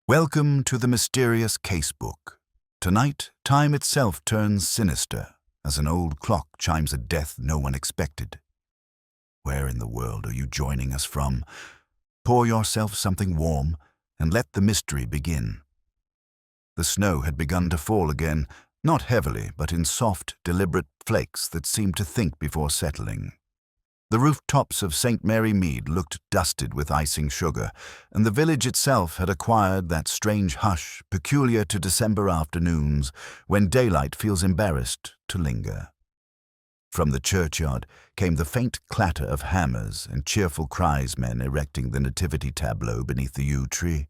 Welcome to the mysterious casebook. Tonight, time itself turns sinister as an old clock chimes a death no one expected. Where in the world are you joining us from? Pour yourself something warm and let the mystery begin. The snow had begun to fall again, not heavily, but in soft, deliberate flakes that seemed to think before settling. The rooftops of St. Mary Mead looked dusted with icing sugar, and the village itself had acquired that strange hush peculiar to December afternoons when daylight feels embarrassed to linger. From the churchyard came the faint clatter of hammers and cheerful cries men erecting the nativity tableau beneath the yew tree.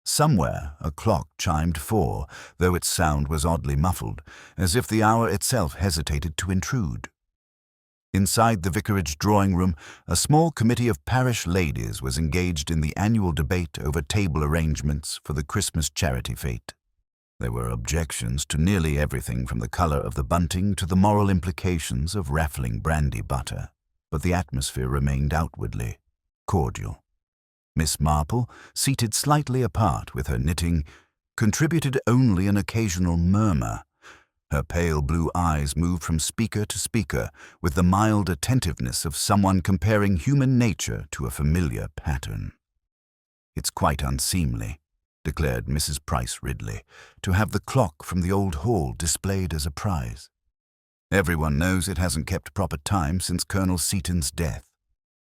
Somewhere a clock chimed 4, though its sound was oddly muffled, as if the hour itself hesitated to intrude. Inside the vicarage drawing-room, a small committee of parish ladies was engaged in the annual debate over table arrangements for the Christmas charity fete. There were objections to nearly everything from the color of the bunting to the moral implications of raffling brandy butter, but the atmosphere remained outwardly cordial. Miss Marple, seated slightly apart with her knitting, contributed only an occasional murmur. Her pale blue eyes moved from speaker to speaker with the mild attentiveness of someone comparing human nature to a familiar pattern. "It's quite unseemly," declared Mrs. Price Ridley, "to have the clock from the old hall displayed as a prize. Everyone knows it hasn't kept proper time since Colonel Seaton's death.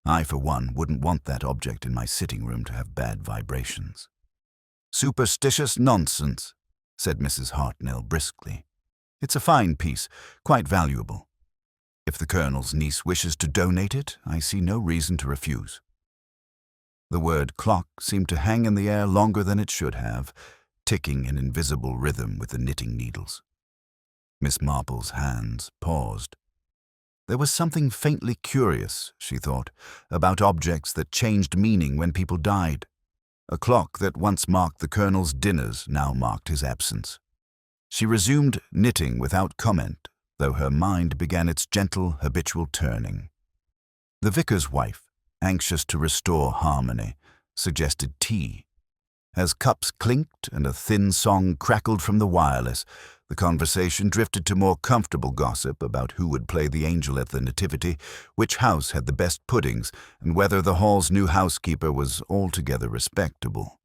I, for one, wouldn't want that object in my sitting room to have bad vibrations." "Superstitious nonsense," said Mrs. Hartnell briskly. "It's a fine piece, quite valuable. If the Colonel's niece wishes to donate it, I see no reason to refuse." The word clock seemed to hang in the air longer than it should have, ticking in invisible rhythm with the knitting needles. Miss Marple's hands paused. There was something faintly curious, she thought, about objects that changed meaning when people died. A clock that once marked the Colonel's dinners now marked his absence. She resumed knitting without comment, though her mind began its gentle, habitual turning. The vicar's wife, anxious to restore harmony, suggested tea. As cups clinked and a thin song crackled from the wireless, the conversation drifted to more comfortable gossip about who would play the angel at the nativity, which house had the best puddings, and whether the hall's new housekeeper was altogether respectable.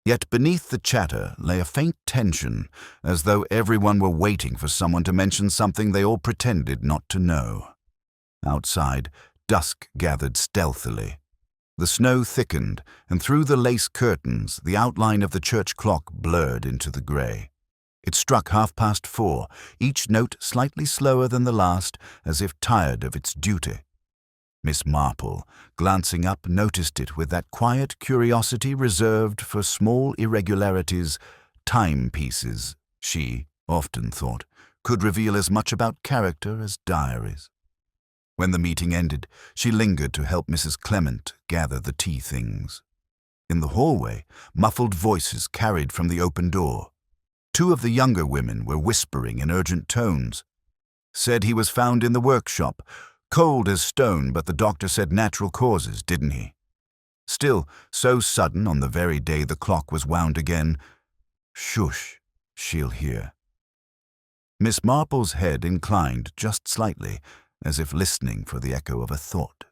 Yet beneath the chatter lay a faint tension, as though everyone were waiting for someone to mention something they all pretended not to know. Outside, dusk gathered stealthily. The snow thickened, and through the lace curtains, the outline of the church clock blurred into the grey. It struck 4:30, each note slightly slower than the last, as if tired of its duty. Miss Marple, glancing up, noticed it with that quiet curiosity reserved for small irregularities. Timepieces, she often thought, could reveal as much about character as diaries. When the meeting ended, she lingered to help Mrs. Clement gather the tea things. In the hallway, muffled voices carried from the open door. 2 of the younger women were whispering in urgent tones. "Said he was found in the workshop. Cold as stone, but the doctor said natural causes, didn't he? Still, so sudden on the very day the clock was wound again. Shush, she'll hear." Miss Marple's head inclined just slightly, as if listening for the echo of a thought.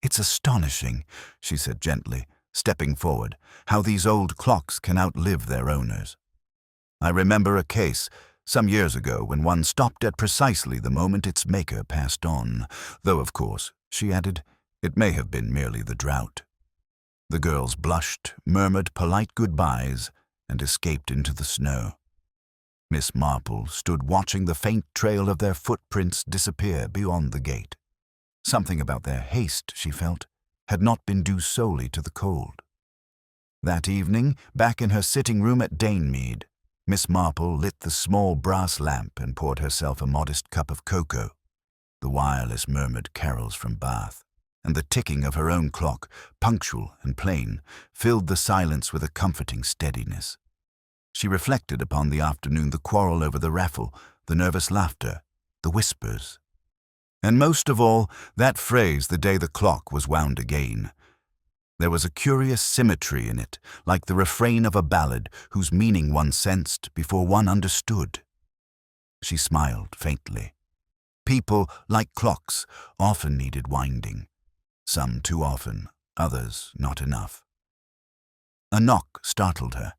"It's astonishing," she said gently, stepping forward, "how these old clocks can outlive their owners. I remember a case some years ago when one stopped at precisely the moment its maker passed on, though, of course," she added, "it may have been merely the drought." The girls blushed, murmured polite goodbyes, and escaped into the snow. Miss Marple stood watching the faint trail of their footprints disappear beyond the gate. Something about their haste, she felt, had not been due solely to the cold. That evening, back in her sitting room at Mead, Miss Marple lit the small brass lamp and poured herself a modest cup of cocoa. The wireless murmured carols from Bath, and the ticking of her own clock, punctual and plain, filled the silence with a comforting steadiness. She reflected upon the afternoon, the quarrel over the raffle, the nervous laughter, the whispers. And most of all, that phrase the day the clock was wound again. There was a curious symmetry in it, like the refrain of a ballad whose meaning one sensed before one understood. She smiled faintly. People, like clocks, often needed winding. Some too often, others not enough. A knock startled her.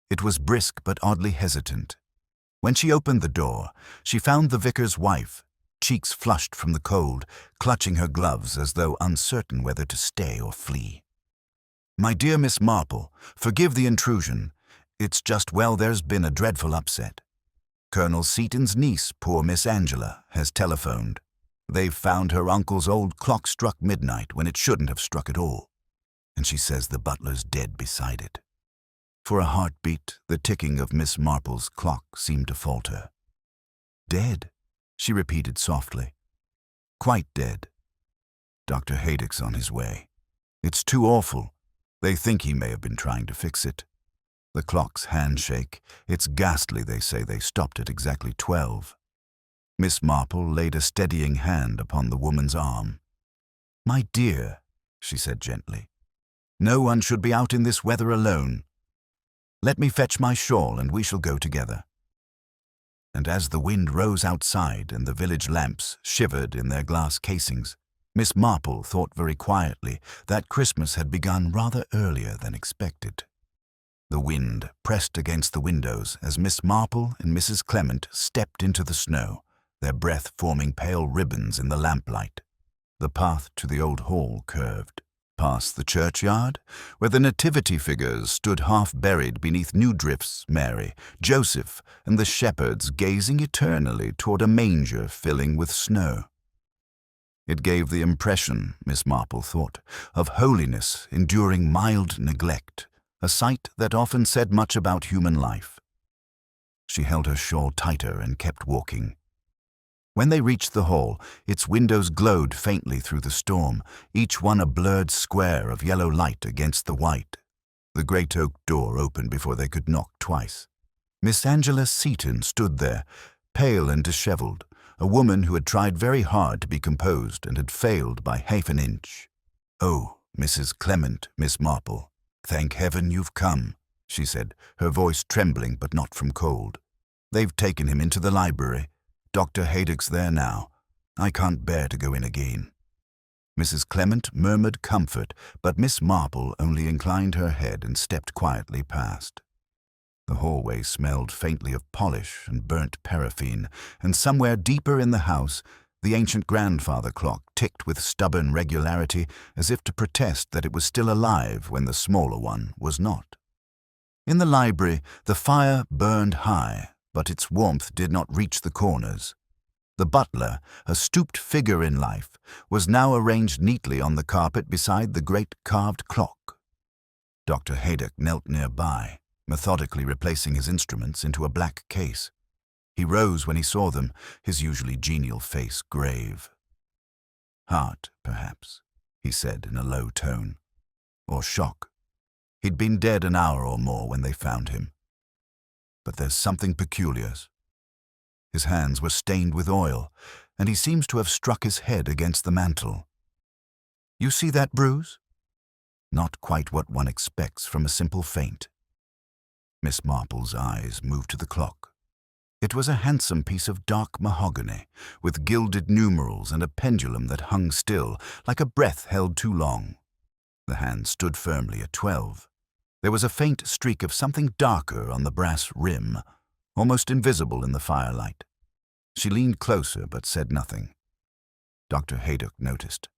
It was brisk but oddly hesitant. When she opened the door, she found the vicar's wife, cheeks flushed from the cold, clutching her gloves as though uncertain whether to stay or flee. "My dear Miss Marple, forgive the intrusion. It's just, well, there's been a dreadful upset. Colonel Seaton's niece, poor Miss Angela, has telephoned. They've found her uncle's old clock struck midnight when it shouldn't have struck at all. And she says the butler's dead beside it." For a heartbeat, the ticking of Miss Marple's clock seemed to falter. "Dead?" she repeated softly. "Quite dead. Dr. Haydock's on his way. It's too awful. They think he may have been trying to fix it. The clock's handshake. It's ghastly, they say. They stopped at exactly 12. Miss Marple laid a steadying hand upon the woman's arm. "My dear," she said gently, "no one should be out in this weather alone. Let me fetch my shawl and we shall go together." And as the wind rose outside and the village lamps shivered in their glass casings, Miss Marple thought very quietly that Christmas had begun rather earlier than expected. The wind pressed against the windows as Miss Marple and Mrs. Clement stepped into the snow, their breath forming pale ribbons in the lamplight. The path to the old hall curved, past the churchyard, where the nativity figures stood half-buried beneath new drifts, Mary, Joseph, and the shepherds gazing eternally toward a manger filling with snow. It gave the impression, Miss Marple thought, of holiness enduring mild neglect, a sight that often said much about human life. She held her shawl tighter and kept walking. When they reached the hall, its windows glowed faintly through the storm, each one a blurred square of yellow light against the white. The great oak door opened before they could knock twice. Miss Angela Seaton stood there, pale and dishevelled, a woman who had tried very hard to be composed and had failed by half an inch. "Oh, Mrs. Clement, Miss Marple, thank heaven you've come," she said, her voice trembling but not from cold. "They've taken him into the library. Dr. Haydock's there now. I can't bear to go in again." Mrs. Clement murmured comfort, but Miss Marple only inclined her head and stepped quietly past. The hallway smelled faintly of polish and burnt paraffin, and somewhere deeper in the house, the ancient grandfather clock ticked with stubborn regularity as if to protest that it was still alive when the smaller one was not. In the library, the fire burned high, but its warmth did not reach the corners. The butler, a stooped figure in life, was now arranged neatly on the carpet beside the great carved clock. Dr. Haydock knelt nearby, methodically replacing his instruments into a black case. He rose when he saw them, his usually genial face grave. "Heart, perhaps," he said in a low tone. "Or shock. He'd been dead an hour or more when they found him. But there's something peculiar. His hands were stained with oil, and he seems to have struck his head against the mantel. You see that bruise? Not quite what one expects from a simple faint." Miss Marple's eyes moved to the clock. It was a handsome piece of dark mahogany, with gilded numerals and a pendulum that hung still, like a breath held too long. The hand stood firmly at 12. There was a faint streak of something darker on the brass rim, almost invisible in the firelight. She leaned closer but said nothing. Dr. Haydock noticed.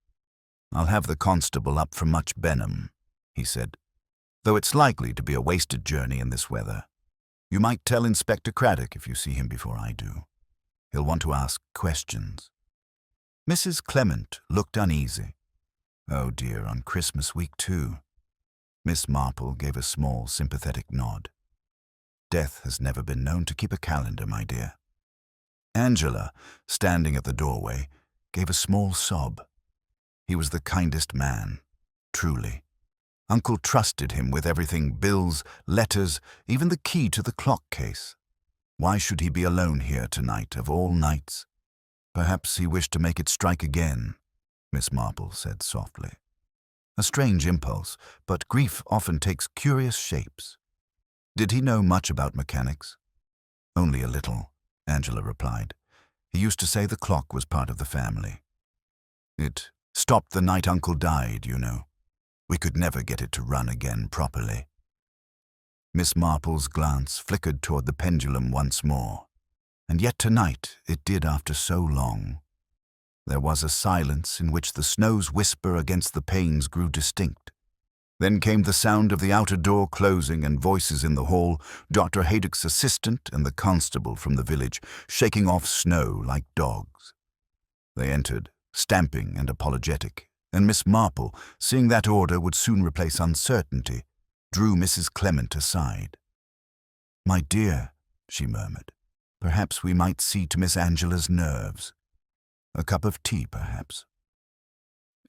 "I'll have the constable up from Much Benham," he said, "though it's likely to be a wasted journey in this weather. You might tell Inspector Craddock if you see him before I do. He'll want to ask questions." Mrs. Clement looked uneasy. "Oh dear, on Christmas week too." Miss Marple gave a small, sympathetic nod. "Death has never been known to keep a calendar, my dear." Angela, standing at the doorway, gave a small sob. He was the kindest man, truly. Uncle trusted him with everything, bills, letters, even the key to the clock case. Why should he be alone here tonight, of all nights? Perhaps he wished to make it strike again, Miss Marple said softly. A strange impulse, but grief often takes curious shapes. Did he know much about mechanics? Only a little, Angela replied. He used to say the clock was part of the family. It stopped the night Uncle died, you know. We could never get it to run again properly. Miss Marple's glance flickered toward the pendulum once more, and yet tonight it did after so long. There was a silence in which the snow's whisper against the panes grew distinct. Then came the sound of the outer door closing and voices in the hall, Dr. Haydock's assistant and the constable from the village, shaking off snow like dogs. They entered, stamping and apologetic, and Miss Marple, seeing that order would soon replace uncertainty, drew Mrs. Clement aside. "My dear," she murmured, "perhaps we might see to Miss Angela's nerves. A cup of tea, perhaps."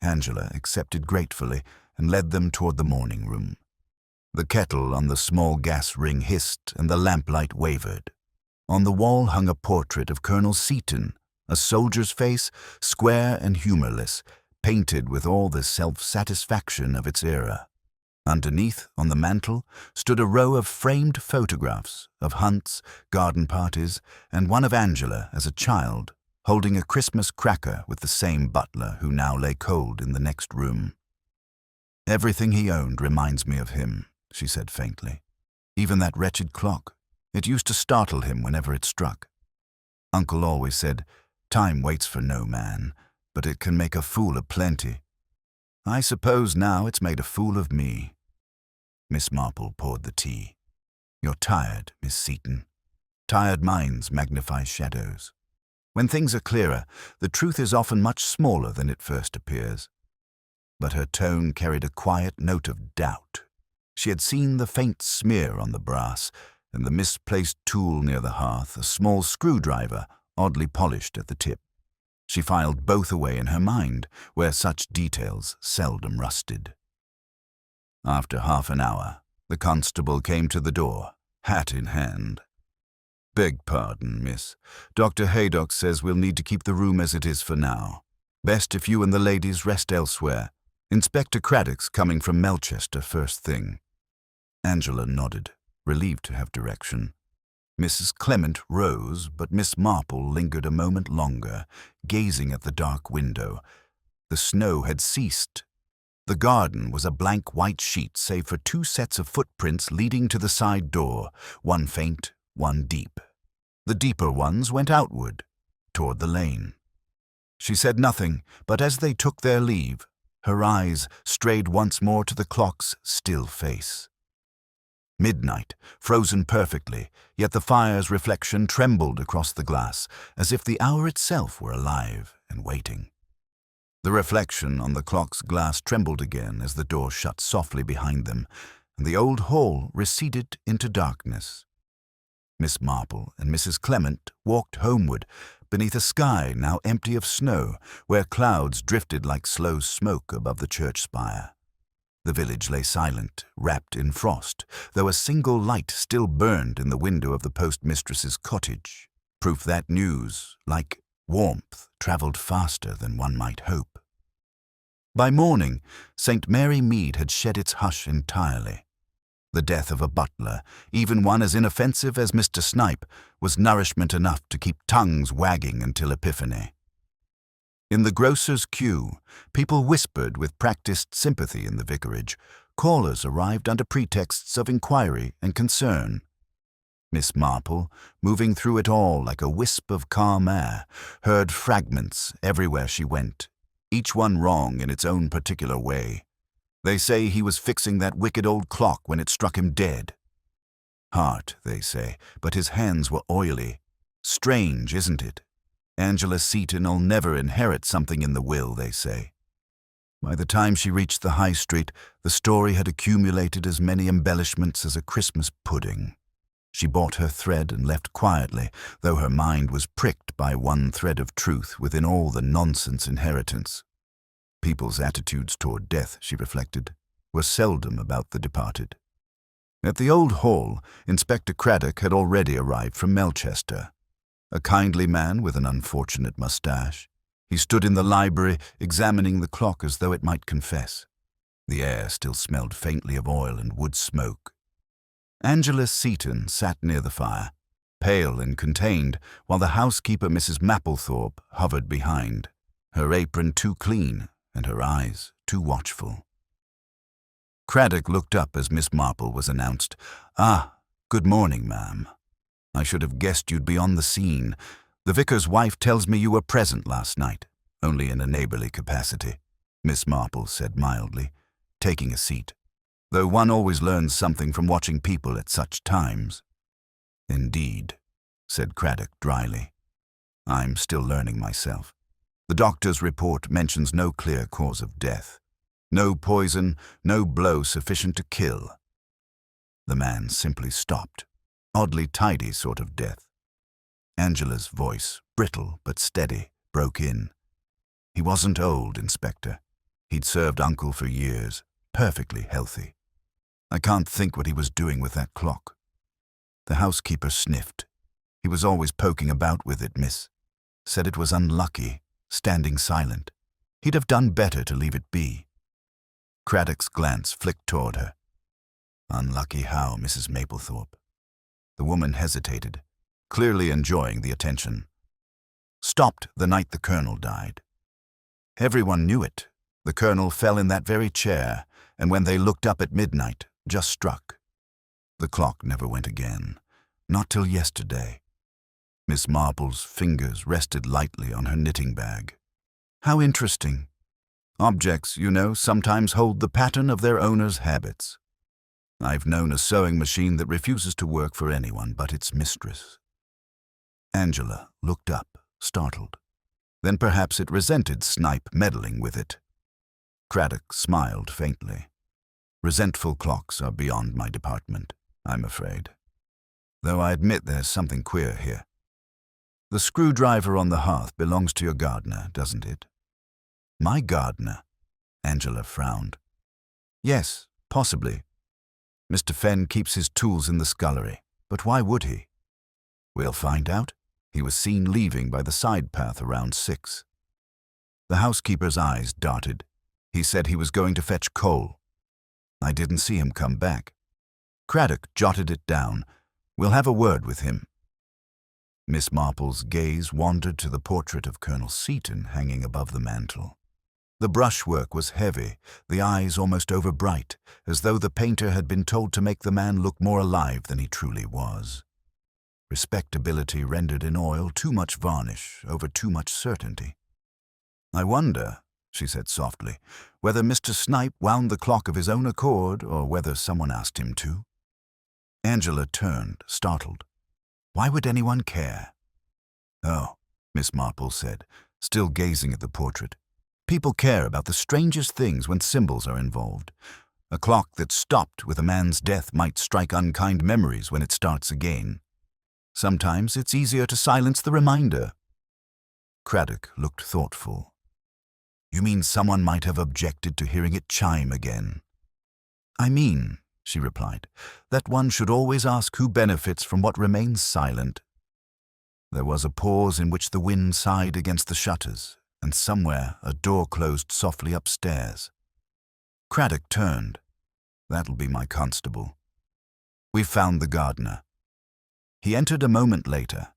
Angela accepted gratefully and led them toward the morning room. The kettle on the small gas ring hissed and the lamplight wavered. On the wall hung a portrait of Colonel Seaton, a soldier's face, square and humorless, painted with all the self-satisfaction of its era. Underneath, on the mantel, stood a row of framed photographs of hunts, garden parties, and one of Angela as a child, holding a Christmas cracker with the same butler who now lay cold in the next room. "Everything he owned reminds me of him," she said faintly. "Even that wretched clock. It used to startle him whenever it struck. Uncle always said, 'Time waits for no man, but it can make a fool of plenty.' I suppose now it's made a fool of me." Miss Marple poured the tea. "You're tired, Miss Seaton. Tired minds magnify shadows. When things are clearer, the truth is often much smaller than it first appears." But her tone carried a quiet note of doubt. She had seen the faint smear on the brass, and the misplaced tool near the hearth, a small screwdriver, oddly polished at the tip. She filed both away in her mind, where such details seldom rusted. After half an hour, the constable came to the door, hat in hand. "Beg pardon, miss. Dr. Haydock says we'll need to keep the room as it is for now. Best if you and the ladies rest elsewhere. Inspector Craddock's coming from Melchester first thing." Angela nodded, relieved to have direction. Mrs. Clement rose, but Miss Marple lingered a moment longer, gazing at the dark window. The snow had ceased. The garden was a blank white sheet save for 2 sets of footprints leading to the side door, one faint, one deep. The deeper ones went outward, toward the lane. She said nothing, but as they took their leave, her eyes strayed once more to the clock's still face. Midnight, frozen perfectly, yet the fire's reflection trembled across the glass, as if the hour itself were alive and waiting. The reflection on the clock's glass trembled again as the door shut softly behind them, and the old hall receded into darkness. Miss Marple and Mrs. Clement walked homeward, beneath a sky now empty of snow, where clouds drifted like slow smoke above the church spire. The village lay silent, wrapped in frost, though a single light still burned in the window of the postmistress's cottage, proof that news, like warmth, travelled faster than one might hope. By morning, St. Mary Mead had shed its hush entirely. The death of a butler, even one as inoffensive as Mr. Snipe, was nourishment enough to keep tongues wagging until Epiphany. In the grocer's queue, people whispered with practiced sympathy in the vicarage. Callers arrived under pretexts of inquiry and concern. Miss Marple, moving through it all like a wisp of calm air, heard fragments everywhere she went, each one wrong in its own particular way. They say he was fixing that wicked old clock when it struck him dead. Heart, they say, but his hands were oily. Strange, isn't it? Angela Seaton'll never inherit something in the will, they say. By the time she reached the high street, the story had accumulated as many embellishments as a Christmas pudding. She bought her thread and left quietly, though her mind was pricked by one thread of truth within all the nonsense inheritance. People's attitudes toward death, she reflected, were seldom about the departed. At the old hall, Inspector Craddock had already arrived from Melchester. A kindly man with an unfortunate moustache, he stood in the library examining the clock as though it might confess. The air still smelled faintly of oil and wood smoke. Angela Seton sat near the fire, pale and contained, while the housekeeper, Mrs. Mapplethorpe, hovered behind, her apron too clean and her eyes too watchful. Craddock looked up as Miss Marple was announced. "Ah, good morning, ma'am. I should have guessed you'd be on the scene. The vicar's wife tells me you were present last night, only in a neighbourly capacity," Miss Marple said mildly, taking a seat, "though one always learns something from watching people at such times." "Indeed," said Craddock dryly. "I'm still learning myself. The doctor's report mentions no clear cause of death. No poison, no blow sufficient to kill." The man simply stopped. Oddly tidy sort of death. Angela's voice, brittle but steady, broke in. "He wasn't old, Inspector. He'd served Uncle for years, perfectly healthy. I can't think what he was doing with that clock." The housekeeper sniffed. "He was always poking about with it, miss. Said it was unlucky, standing silent. He'd have done better to leave it be." Craddock's glance flicked toward her. "Unlucky how, Mrs. Mapplethorpe?" The woman hesitated, clearly enjoying the attention. "Stopped the night the colonel died. Everyone knew it. The colonel fell in that very chair, and when they looked up at midnight, just struck. The clock never went again, not till yesterday." Miss Marple's fingers rested lightly on her knitting bag. "How interesting. Objects, you know, sometimes hold the pattern of their owner's habits. I've known a sewing machine that refuses to work for anyone but its mistress." Angela looked up, startled. Then perhaps it resented Snipe meddling with it. Craddock smiled faintly. "Resentful clocks are beyond my department, I'm afraid. Though I admit there's something queer here. The screwdriver on the hearth belongs to your gardener, doesn't it?" "My gardener?" Angela frowned. "Yes, possibly. Mr. Fenn keeps his tools in the scullery, but why would he?" "We'll find out. He was seen leaving by the side path around 6. The housekeeper's eyes darted. "He said he was going to fetch coal. I didn't see him come back." Craddock jotted it down. "We'll have a word with him." Miss Marple's gaze wandered to the portrait of Colonel Seton hanging above the mantel. The brushwork was heavy, the eyes almost overbright, as though the painter had been told to make the man look more alive than he truly was. Respectability rendered in oil too much varnish over too much certainty. "I wonder," she said softly, "whether Mr. Snipe wound the clock of his own accord or whether someone asked him to." Angela turned, startled. "Why would anyone care?" "Oh," Miss Marple said, still gazing at the portrait. "People care about the strangest things when symbols are involved. A clock that stopped with a man's death might strike unkind memories when it starts again. Sometimes it's easier to silence the reminder." Craddock looked thoughtful. "You mean someone might have objected to hearing it chime again?" "I mean," she replied, "that one should always ask who benefits from what remains silent." There was a pause in which the wind sighed against the shutters, and somewhere a door closed softly upstairs. Craddock turned. "That'll be my constable. We've found the gardener." He entered a moment later,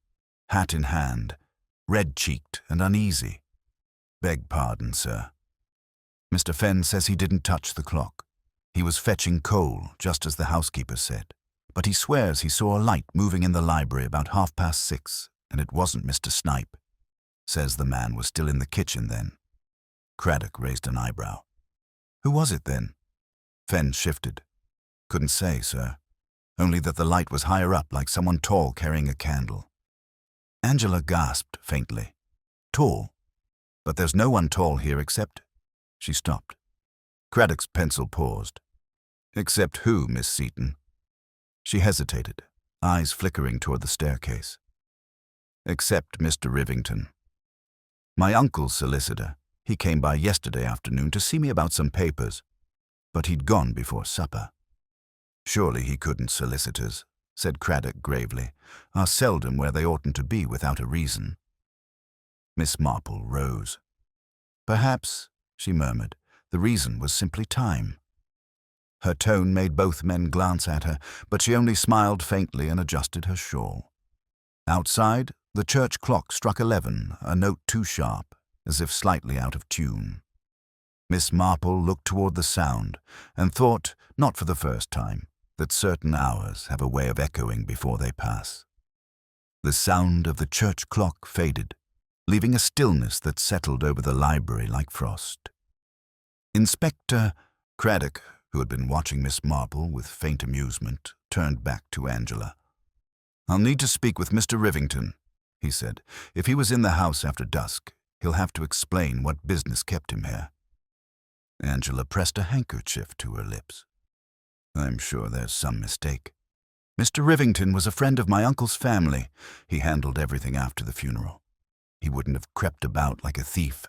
hat in hand, red-cheeked and uneasy. "Beg pardon, sir. Mr. Fenn says he didn't touch the clock. He was fetching coal, just as the housekeeper said, but he swears he saw a light moving in the library about 6:30, and it wasn't Mr. Snipe. Says the man was still in the kitchen then." Craddock raised an eyebrow. "Who was it then?" Fenn shifted. "Couldn't say, sir. Only that the light was higher up, like someone tall carrying a candle." Angela gasped faintly. "Tall? But there's no one tall here except—" She stopped. Craddock's pencil paused. "Except who, Miss Seton?" She hesitated, eyes flickering toward the staircase. "Except Mr. Rivington. My uncle's solicitor. He came by yesterday afternoon to see me about some papers, but he'd gone before supper." "Surely he couldn't. Solicitors," said Craddock gravely, "are seldom where they oughtn't to be without a reason." Miss Marple rose. "Perhaps," she murmured, The reason was simply time. Her tone made both men glance at her, but she only smiled faintly and adjusted her shawl. Outside, the church clock struck 11, a note too sharp, as if slightly out of tune. Miss Marple looked toward the sound and thought, not for the first time, that certain hours have a way of echoing before they pass. The sound of the church clock faded, leaving a stillness that settled over the library like frost. Inspector Craddock, who had been watching Miss Marple with faint amusement, turned back to Angela. "I'll need to speak with Mr. Rivington," he said. "If he was in the house after dusk, he'll have to explain what business kept him here." Angela pressed a handkerchief to her lips. "I'm sure there's some mistake. Mr. Rivington was a friend of my uncle's family. He handled everything after the funeral. He wouldn't have crept about like a thief."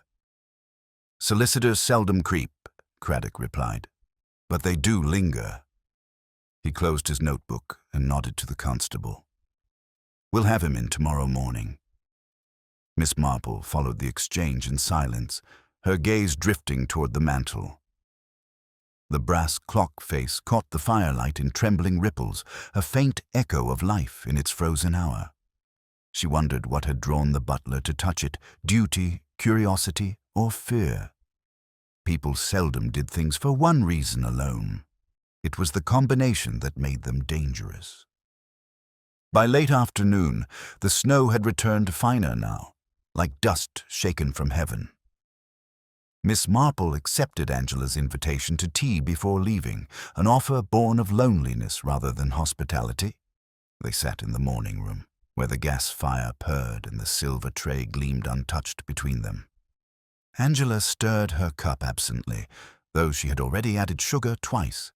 "Solicitors seldom creep," Craddock replied, "but they do linger." He closed his notebook and nodded to the constable. "We'll have him in tomorrow morning." Miss Marple followed the exchange in silence, her gaze drifting toward the mantel. The brass clock face caught the firelight in trembling ripples, a faint echo of life in its frozen hour. She wondered what had drawn the butler to touch it, duty, curiosity, or fear. People seldom did things for one reason alone. It was the combination that made them dangerous. By late afternoon, the snow had returned finer now, like dust shaken from heaven. Miss Marple accepted Angela's invitation to tea before leaving, an offer born of loneliness rather than hospitality. They sat in the morning room, where the gas fire purred and the silver tray gleamed untouched between them. Angela stirred her cup absently, though she had already added sugar twice.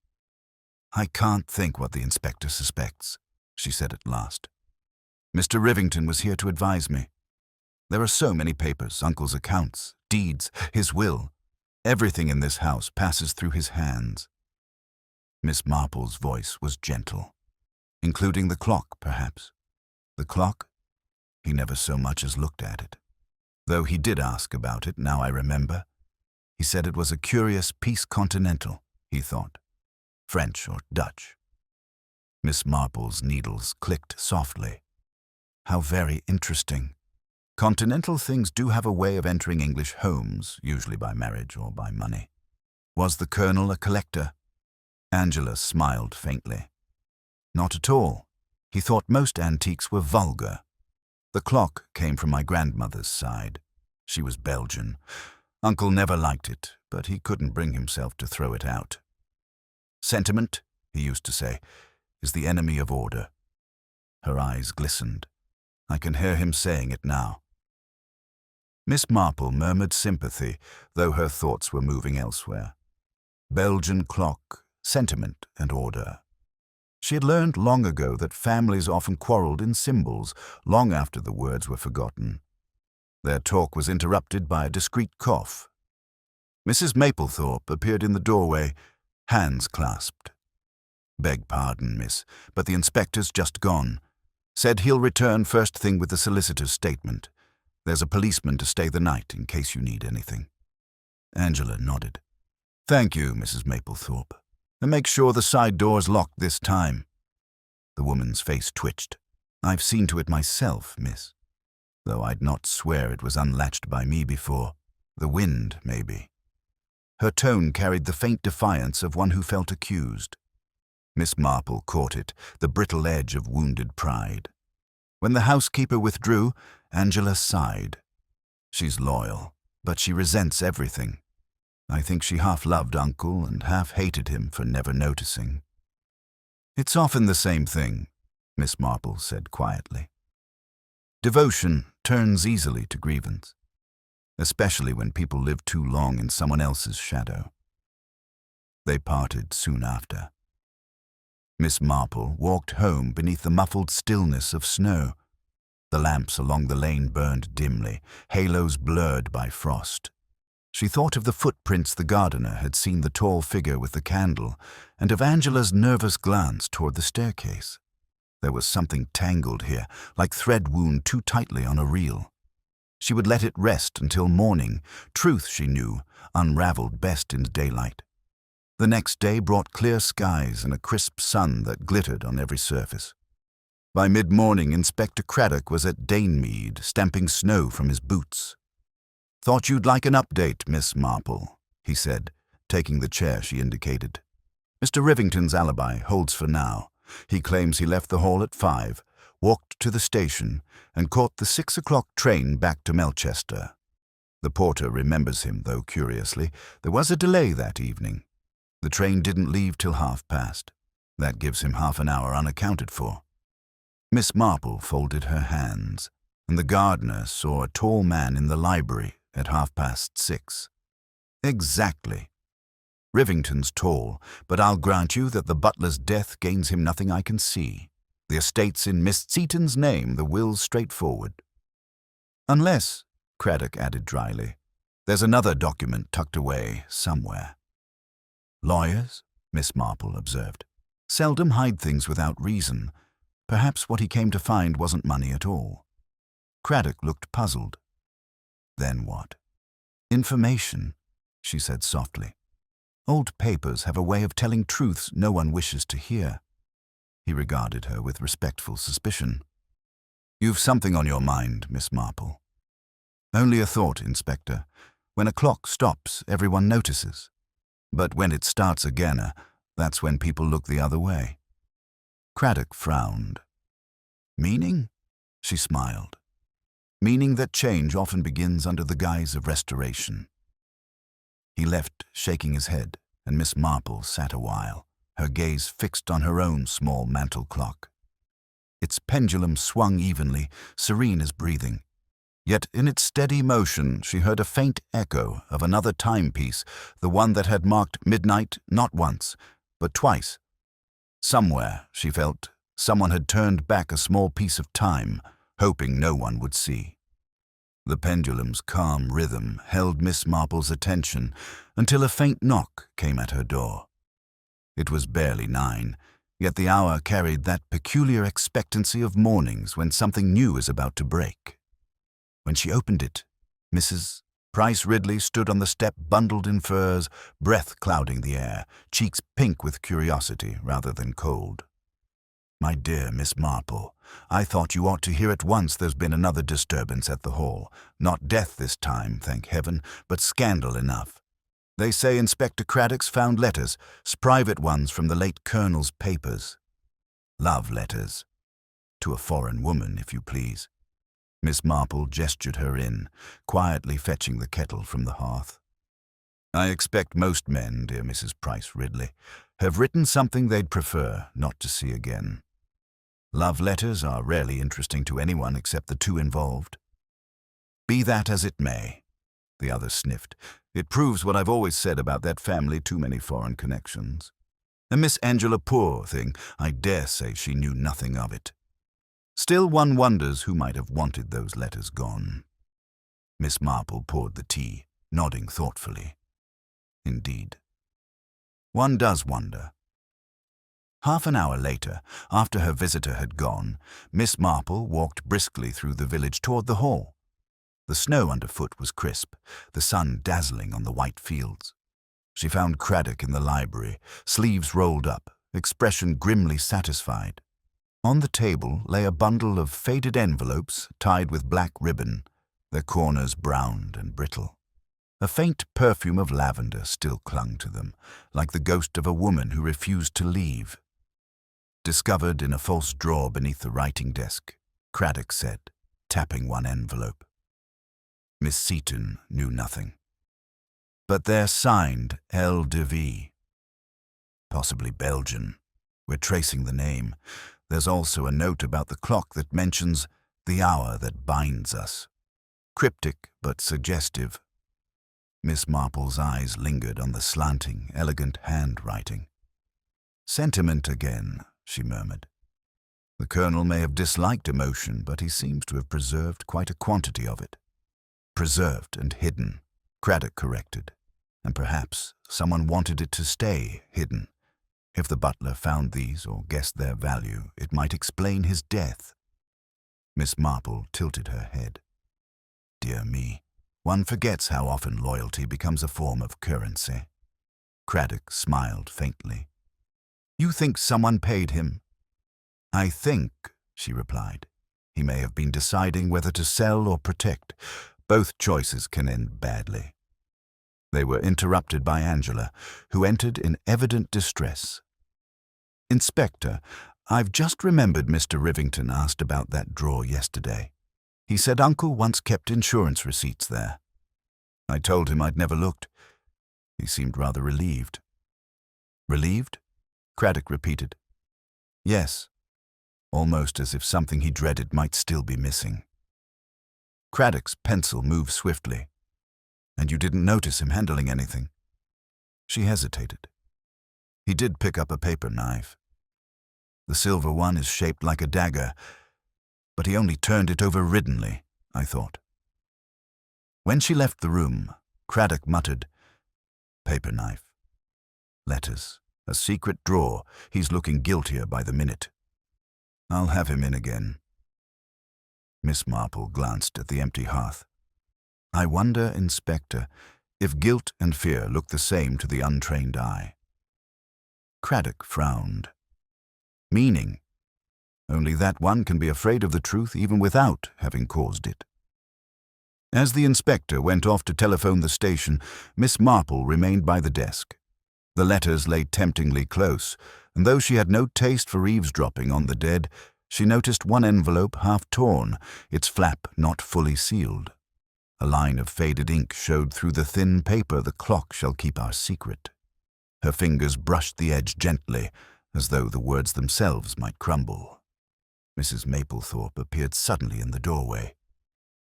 "I can't think what the inspector suspects," she said at last. "Mr. Rivington was here to advise me. There are so many papers, Uncle's accounts, deeds, his will. Everything in this house passes through his hands." Miss Marple's voice was gentle. "Including the clock, perhaps." "The clock?" He never so much as looked at it. Though he did ask about it, now I remember. He said it was a curious piece continental, he thought. French or Dutch. Miss Marple's needles clicked softly. "How very interesting. Continental things do have a way of entering English homes, usually by marriage or by money. Was the Colonel a collector?" Angela smiled faintly. "Not at all. He thought most antiques were vulgar. The clock came from my grandmother's side. She was Belgian. Uncle never liked it, but he couldn't bring himself to throw it out. 'Sentiment,' he used to say, 'is the enemy of order.'" Her eyes glistened. I can hear him saying it now. Miss Marple murmured sympathy, though her thoughts were moving elsewhere. Belgian clock, sentiment and order. She had learned long ago that families often quarreled in symbols, long after the words were forgotten. Their talk was interrupted by a discreet cough. Mrs. Maplethorpe appeared in the doorway, hands clasped. "Beg pardon, miss, but the inspector's just gone. Said he'll return first thing with the solicitor's statement. There's a policeman to stay the night in case you need anything." Angela nodded. "Thank you, Mrs. Maplethorpe. And make sure the side door's locked this time." The woman's face twitched. "I've seen to it myself, miss. Though I'd not swear it was unlatched by me before. The wind, maybe." Her tone carried the faint defiance of one who felt accused. Miss Marple caught it, the brittle edge of wounded pride. When the housekeeper withdrew, Angela sighed. "She's loyal, but she resents everything. I think she half loved Uncle and half hated him for never noticing." "It's often the same thing," Miss Marple said quietly. "Devotion turns easily to grievance, especially when people live too long in someone else's shadow." They parted soon after. Miss Marple walked home beneath the muffled stillness of snow. The lamps along the lane burned dimly, halos blurred by frost. She thought of the footprints the gardener had seen the tall figure with the candle, and of Angela's nervous glance toward the staircase. There was something tangled here, like thread wound too tightly on a reel. She would let it rest until morning. Truth, she knew, unraveled best in daylight. The next day brought clear skies and a crisp sun that glittered on every surface. By mid-morning, Inspector Craddock was at Mead, stamping snow from his boots. "Thought you'd like an update, Miss Marple," he said, taking the chair she indicated. "Mr. Rivington's alibi holds for now. He claims he left the hall at 5, walked to the station, and caught the 6 o'clock train back to Melchester. The porter remembers him, though curiously. There was a delay that evening. The train didn't leave till 1:30. That gives him half an hour unaccounted for." Miss Marple folded her hands, and the gardener saw a tall man in the library at 6:30. "Exactly. Rivington's tall, but I'll grant you that the butler's death gains him nothing I can see. The estate's in Miss Seaton's name, the will's straightforward. Unless," Craddock added dryly, "there's another document tucked away somewhere." "Lawyers," Miss Marple observed, "seldom hide things without reason. Perhaps what he came to find wasn't money at all." Craddock looked puzzled. "Then what?" "Information," she said softly. "Old papers have a way of telling truths no one wishes to hear." He regarded her with respectful suspicion. "You've something on your mind, Miss Marple." "Only a thought, Inspector. When a clock stops, everyone notices. But when it starts again, that's when people look the other way." Craddock frowned. "Meaning?" She smiled. "Meaning that change often begins under the guise of restoration." He left, shaking his head, and Miss Marple sat a while, her gaze fixed on her own small mantel clock. Its pendulum swung evenly, serene as breathing. Yet in its steady motion she heard a faint echo of another timepiece, the one that had marked midnight not once, but twice. Somewhere, she felt, someone had turned back a small piece of time, hoping no one would see. The pendulum's calm rhythm held Miss Marple's attention until a faint knock came at her door. It was barely 9, yet the hour carried that peculiar expectancy of mornings when something new is about to break. When she opened it, Mrs. Price Ridley stood on the step bundled in furs, breath clouding the air, cheeks pink with curiosity rather than cold. "My dear Miss Marple, I thought you ought to hear at once there's been another disturbance at the hall. Not death this time, thank heaven, but scandal enough. They say Inspector Craddock's found letters, private ones from the late Colonel's papers. Love letters. To a foreign woman, if you please." Miss Marple gestured her in, quietly fetching the kettle from the hearth. "I expect most men, dear Mrs. Price Ridley, have written something they'd prefer not to see again. Love letters are rarely interesting to anyone except the two involved." "Be that as it may," the other sniffed. "It proves what I've always said about that family, too many foreign connections. And Miss Angela, poor thing, I dare say she knew nothing of it. Still, one wonders who might have wanted those letters gone." Miss Marple poured the tea, nodding thoughtfully. "Indeed. One does wonder." Half an hour later, after her visitor had gone, Miss Marple walked briskly through the village toward the hall. The snow underfoot was crisp, the sun dazzling on the white fields. She found Craddock in the library, sleeves rolled up, expression grimly satisfied. On the table lay a bundle of faded envelopes tied with black ribbon, their corners browned and brittle. A faint perfume of lavender still clung to them, like the ghost of a woman who refused to leave. "Discovered in a false drawer beneath the writing desk," Craddock said, tapping one envelope. Miss Seaton knew nothing. "But they're signed L. de V. Possibly Belgian. We're tracing the name. There's also a note about the clock that mentions the hour that binds us. Cryptic but suggestive." Miss Marple's eyes lingered on the slanting, elegant handwriting. "Sentiment again," she murmured. "The Colonel may have disliked emotion, but he seems to have preserved quite a quantity of it." "Preserved and hidden," Craddock corrected. "And perhaps someone wanted it to stay hidden. If the butler found these or guessed their value, it might explain his death." Miss Marple tilted her head. dear me. One forgets how often loyalty becomes a form of currency. Craddock smiled faintly. You think someone paid him? I think, she replied. He may have been deciding whether to sell or protect. Both choices can end badly. They were interrupted by Angela, who entered in evident distress. Inspector, I've just remembered Mr. Rivington asked about that drawer yesterday. He said Uncle once kept insurance receipts there. I told him I'd never looked. He seemed rather relieved. Relieved? Craddock repeated. Yes, almost as if something he dreaded might still be missing. Craddock's pencil moved swiftly. And you didn't notice him handling anything? She hesitated. He did pick up a paper knife. The silver one is shaped like a dagger, but he only turned it over riddenly, I thought. When she left the room, Craddock muttered, paper knife. Letters. A secret drawer. He's looking guiltier by the minute. I'll have him in again. Miss Marple glanced at the empty hearth. I wonder, Inspector, if guilt and fear look the same to the untrained eye. Craddock frowned. Meaning? Only that one can be afraid of the truth even without having caused it. As the inspector went off to telephone the station, Miss Marple remained by the desk. The letters lay temptingly close, and though she had no taste for eavesdropping on the dead, she noticed one envelope half torn, its flap not fully sealed. A line of faded ink showed through the thin paper, "The clock shall keep our secret." Her fingers brushed the edge gently, as though the words themselves might crumble. Mrs. Maplethorpe appeared suddenly in the doorway.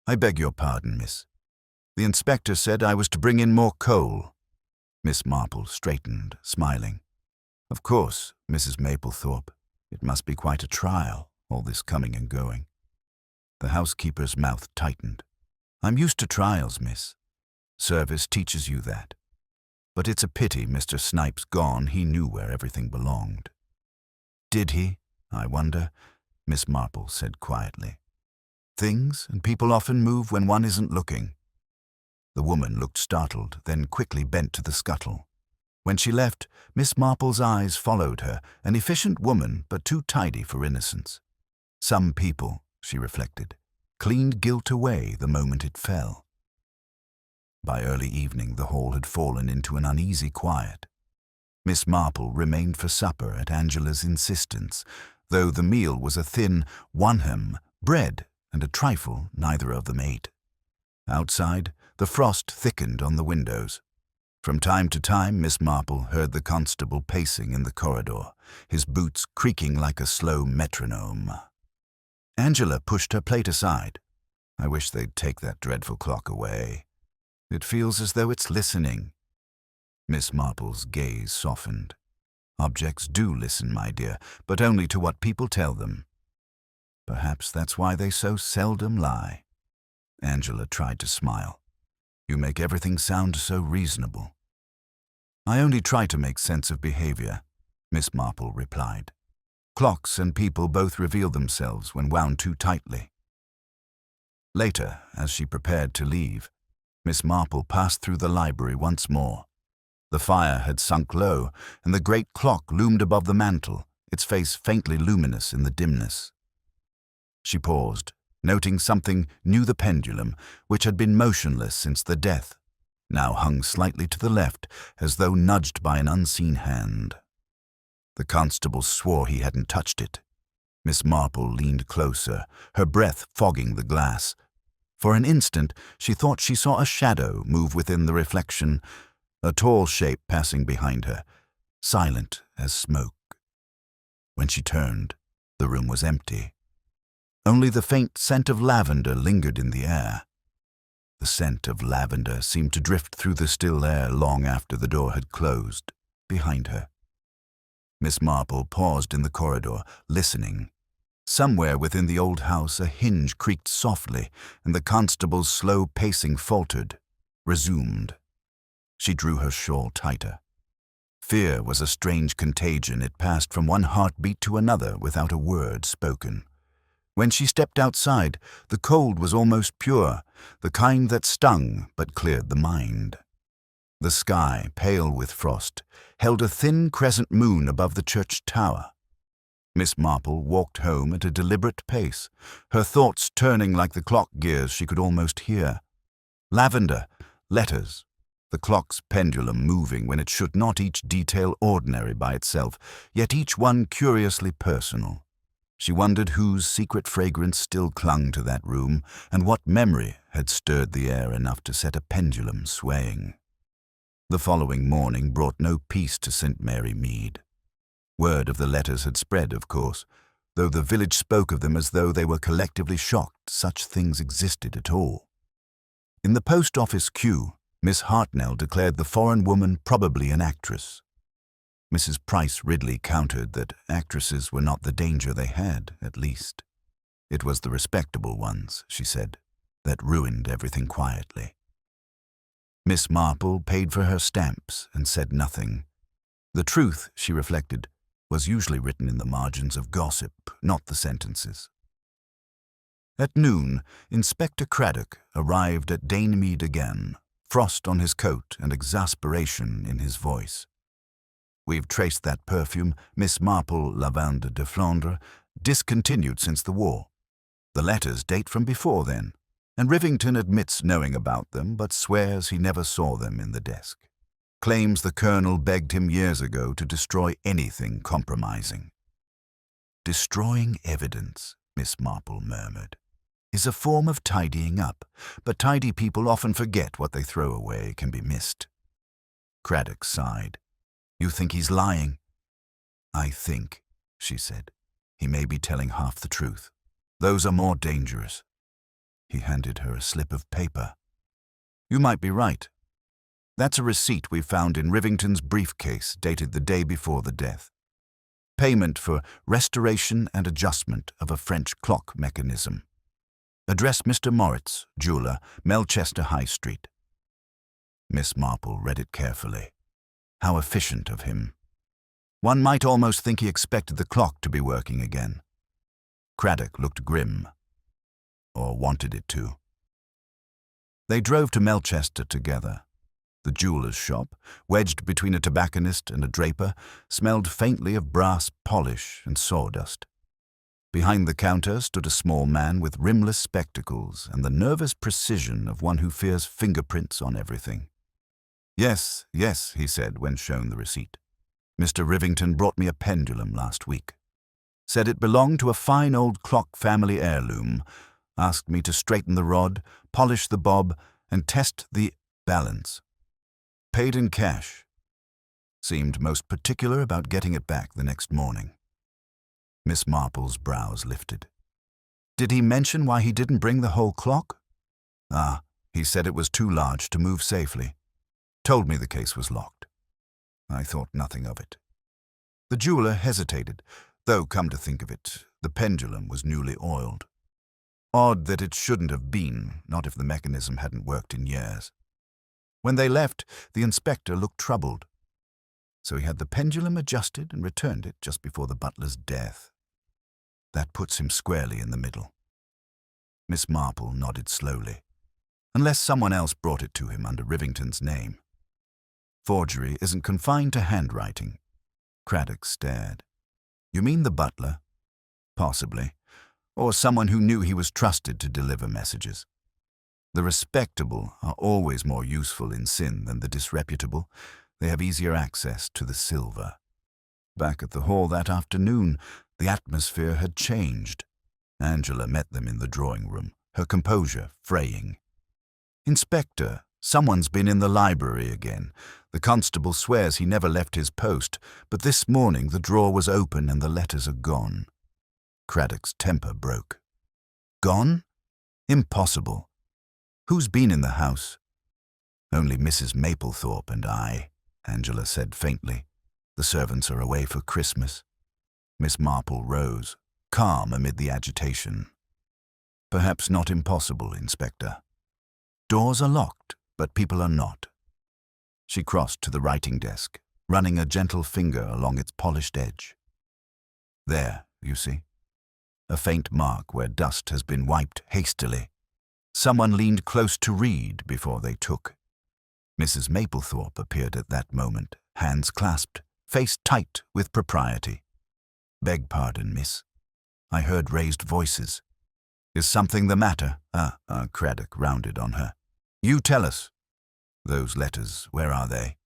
I beg your pardon, miss. The inspector said I was to bring in more coal. Miss Marple straightened, smiling. Of course, Mrs. Maplethorpe. It must be quite a trial, all this coming and going. The housekeeper's mouth tightened. I'm used to trials, miss. Service teaches you that. But it's a pity Mr. Snipe's gone. He knew where everything belonged. Did he? I wonder, Miss Marple said quietly. Things and people often move when one isn't looking. The woman looked startled, then quickly bent to the scuttle. When she left, Miss Marple's eyes followed her, an efficient woman, but too tidy for innocence. Some people, she reflected, cleaned guilt away the moment it fell. By early evening, the hall had fallen into an uneasy quiet. Miss Marple remained for supper at Angela's insistence, though the meal was a thin one-ham, bread, and a trifle neither of them ate. Outside, the frost thickened on the windows. From time to time, Miss Marple heard the constable pacing in the corridor, his boots creaking like a slow metronome. Angela pushed her plate aside. I wish they'd take that dreadful clock away. It feels as though it's listening. Miss Marple's gaze softened. Objects do listen, my dear, but only to what people tell them. Perhaps that's why they so seldom lie. Angela tried to smile. You make everything sound so reasonable. I only try to make sense of behavior, Miss Marple replied. Clocks and people both reveal themselves when wound too tightly. Later, as she prepared to leave, Miss Marple passed through the library once more. The fire had sunk low, and the great clock loomed above the mantel, its face faintly luminous in the dimness. She paused, noting something new. The pendulum, which had been motionless since the death, now hung slightly to the left, as though nudged by an unseen hand. The constable swore he hadn't touched it. Miss Marple leaned closer, her breath fogging the glass. For an instant, she thought she saw a shadow move within the reflection, a tall shape passing behind her, silent as smoke. When she turned, the room was empty. Only the faint scent of lavender lingered in the air. The scent of lavender seemed to drift through the still air long after the door had closed, behind her. Miss Marple paused in the corridor, listening. Somewhere within the old house a hinge creaked softly, and the constable's slow pacing faltered, resumed. She drew her shawl tighter. Fear was a strange contagion. It passed from one heartbeat to another without a word spoken. When she stepped outside, the cold was almost pure, the kind that stung but cleared the mind. The sky, pale with frost, held a thin crescent moon above the church tower. Miss Marple walked home at a deliberate pace, her thoughts turning like the clock gears she could almost hear. Lavender, letters, the clock's pendulum moving when it should not, each detail ordinary by itself, yet each one curiously personal. She wondered whose secret fragrance still clung to that room, and what memory had stirred the air enough to set a pendulum swaying. The following morning brought no peace to St. Mary Mead. Word of the letters had spread, of course, though the village spoke of them as though they were collectively shocked such things existed at all. In the post office queue, Miss Hartnell declared the foreign woman probably an actress. Mrs. Price Ridley countered that actresses were not the danger they had, at least. It was the respectable ones, she said, that ruined everything quietly. Miss Marple paid for her stamps and said nothing. The truth, she reflected, was usually written in the margins of gossip, not the sentences. At noon, Inspector Craddock arrived at Mead again, frost on his coat and exasperation in his voice. "We've traced that perfume, Miss Marple Lavande de Flandre, discontinued since the war. The letters date from before then, and Rivington admits knowing about them but swears he never saw them in the desk. Claims the colonel begged him years ago to destroy anything compromising." "Destroying evidence," Miss Marple murmured, "is a form of tidying up, but tidy people often forget what they throw away can be missed." Craddock sighed. "You think he's lying?" "I think," she said, "he may be telling half the truth. Those are more dangerous." He handed her a slip of paper. "You might be right. That's a receipt we found in Rivington's briefcase dated the day before the death. Payment for restoration and adjustment of a French clock mechanism. Address Mr. Moritz, jeweller, Melchester High Street." Miss Marple read it carefully. How efficient of him. One might almost think he expected the clock to be working again. Craddock looked grim. Or wanted it to. They drove to Melchester together. The jeweller's shop, wedged between a tobacconist and a draper, smelled faintly of brass polish and sawdust. Behind the counter stood a small man with rimless spectacles and the nervous precision of one who fears fingerprints on everything. Yes, he said when shown the receipt. "Mr. Rivington brought me a pendulum last week. Said it belonged to a fine old clock family heirloom. Asked me to straighten the rod, polish the bob, and test the balance. Paid in cash. Seemed most particular about getting it back the next morning." Miss Marple's brows lifted. "Did he mention why he didn't bring the whole clock?" He said it was too large to move safely. Told me the case was locked. I thought nothing of it." The jeweller hesitated, though, come to think of it, the pendulum was newly oiled. Odd that it shouldn't have been, not if the mechanism hadn't worked in years. When they left, the inspector looked troubled. So he had the pendulum adjusted and returned it just before the butler's death. That puts him squarely in the middle. Miss Marple nodded slowly. Unless someone else brought it to him under Rivington's name. Forgery isn't confined to handwriting. Craddock stared. "You mean the butler?" "Possibly. Or someone who knew he was trusted to deliver messages. The respectable are always more useful in sin than the disreputable. They have easier access to the silver." Back at the hall that afternoon, the atmosphere had changed. Angela met them in the drawing room, her composure fraying. "Inspector, someone's been in the library again. The constable swears he never left his post, but this morning the drawer was open and the letters are gone." Craddock's temper broke. "Gone? Impossible. Who's been in the house?" "Only Mrs. Maplethorpe and I," Angela said faintly. "The servants are away for Christmas." Miss Marple rose, calm amid the agitation. "Perhaps not impossible, Inspector. Doors are locked, but people are not." She crossed to the writing desk, running a gentle finger along its polished edge. "There, you see. a faint mark where dust has been wiped hastily. Someone leaned close to read before they took. Mrs. Maplethorpe appeared at that moment, hands clasped, face tight with propriety. "Beg pardon, miss. I heard raised voices. Is something the matter?" Craddock rounded on her. "You tell us. Those letters, where are they?"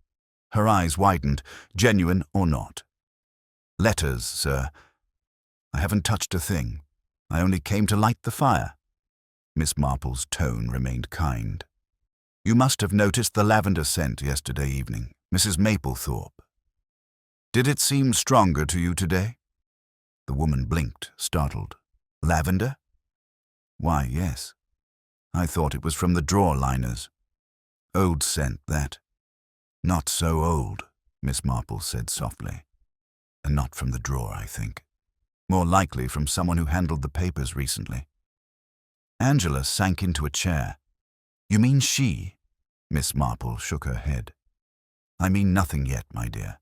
Her eyes widened, genuine or not. "Letters, sir. I haven't touched a thing. I only came to light the fire." Miss Marple's tone remained kind. "You must have noticed the lavender scent yesterday evening, Mrs. Maplethorpe. Did it seem stronger to you today?" The woman blinked, startled. "Lavender? Why, yes. I thought it was from the drawer liners. Old scent, that." "Not so old," Miss Marple said softly. "And not from the drawer, I think. More likely from someone who handled the papers recently." Angela sank into a chair. "You mean she?" Miss Marple shook her head. "I mean nothing yet, my dear.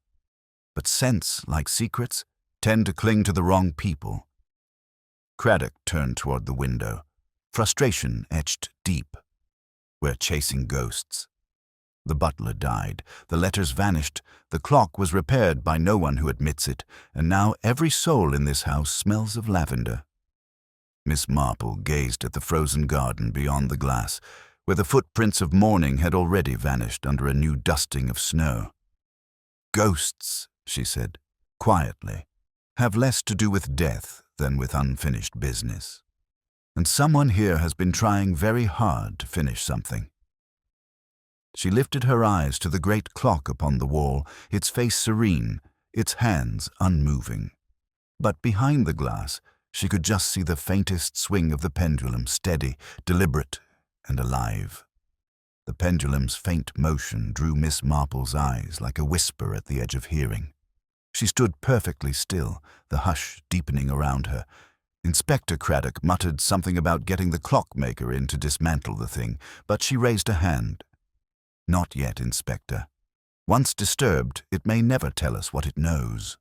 But scents, like secrets, tend to cling to the wrong people." Craddock turned toward the window, frustration etched deep. "We're chasing ghosts. The butler died, the letters vanished, the clock was repaired by no one who admits it, and now every soul in this house smells of lavender." Miss Marple gazed at the frozen garden beyond the glass, where the footprints of morning had already vanished under a new dusting of snow. "Ghosts," she said, quietly, "have less to do with death than with unfinished business. And someone here has been trying very hard to finish something." She lifted her eyes to the great clock upon the wall, its face serene, its hands unmoving. But behind the glass, she could just see the faintest swing of the pendulum, steady, deliberate, and alive. The pendulum's faint motion drew Miss Marple's eyes like a whisper at the edge of hearing. She stood perfectly still, the hush deepening around her. Inspector Craddock muttered something about getting the clockmaker in to dismantle the thing, but she raised a hand. "Not yet, Inspector. Once disturbed, it may never tell us what it knows."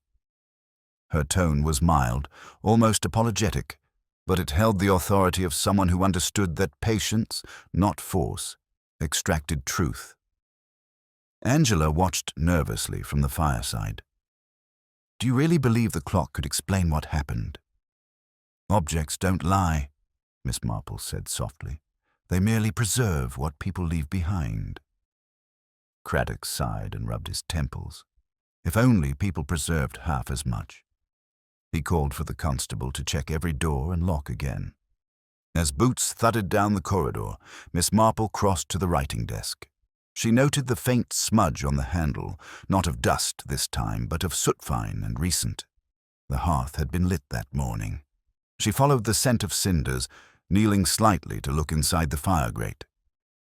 Her tone was mild, almost apologetic, but it held the authority of someone who understood that patience, not force, extracted truth. Angela watched nervously from the fireside. "Do you really believe the clock could explain what happened?" "Objects don't lie," Miss Marple said softly. "They merely preserve what people leave behind." Craddock sighed and rubbed his temples. If only people preserved half as much. He called for the constable to check every door and lock again. As boots thudded down the corridor, Miss Marple crossed to the writing desk. She noted the faint smudge on the handle, not of dust this time, but of soot-fine and recent. The hearth had been lit that morning. She followed the scent of cinders, kneeling slightly to look inside the fire grate.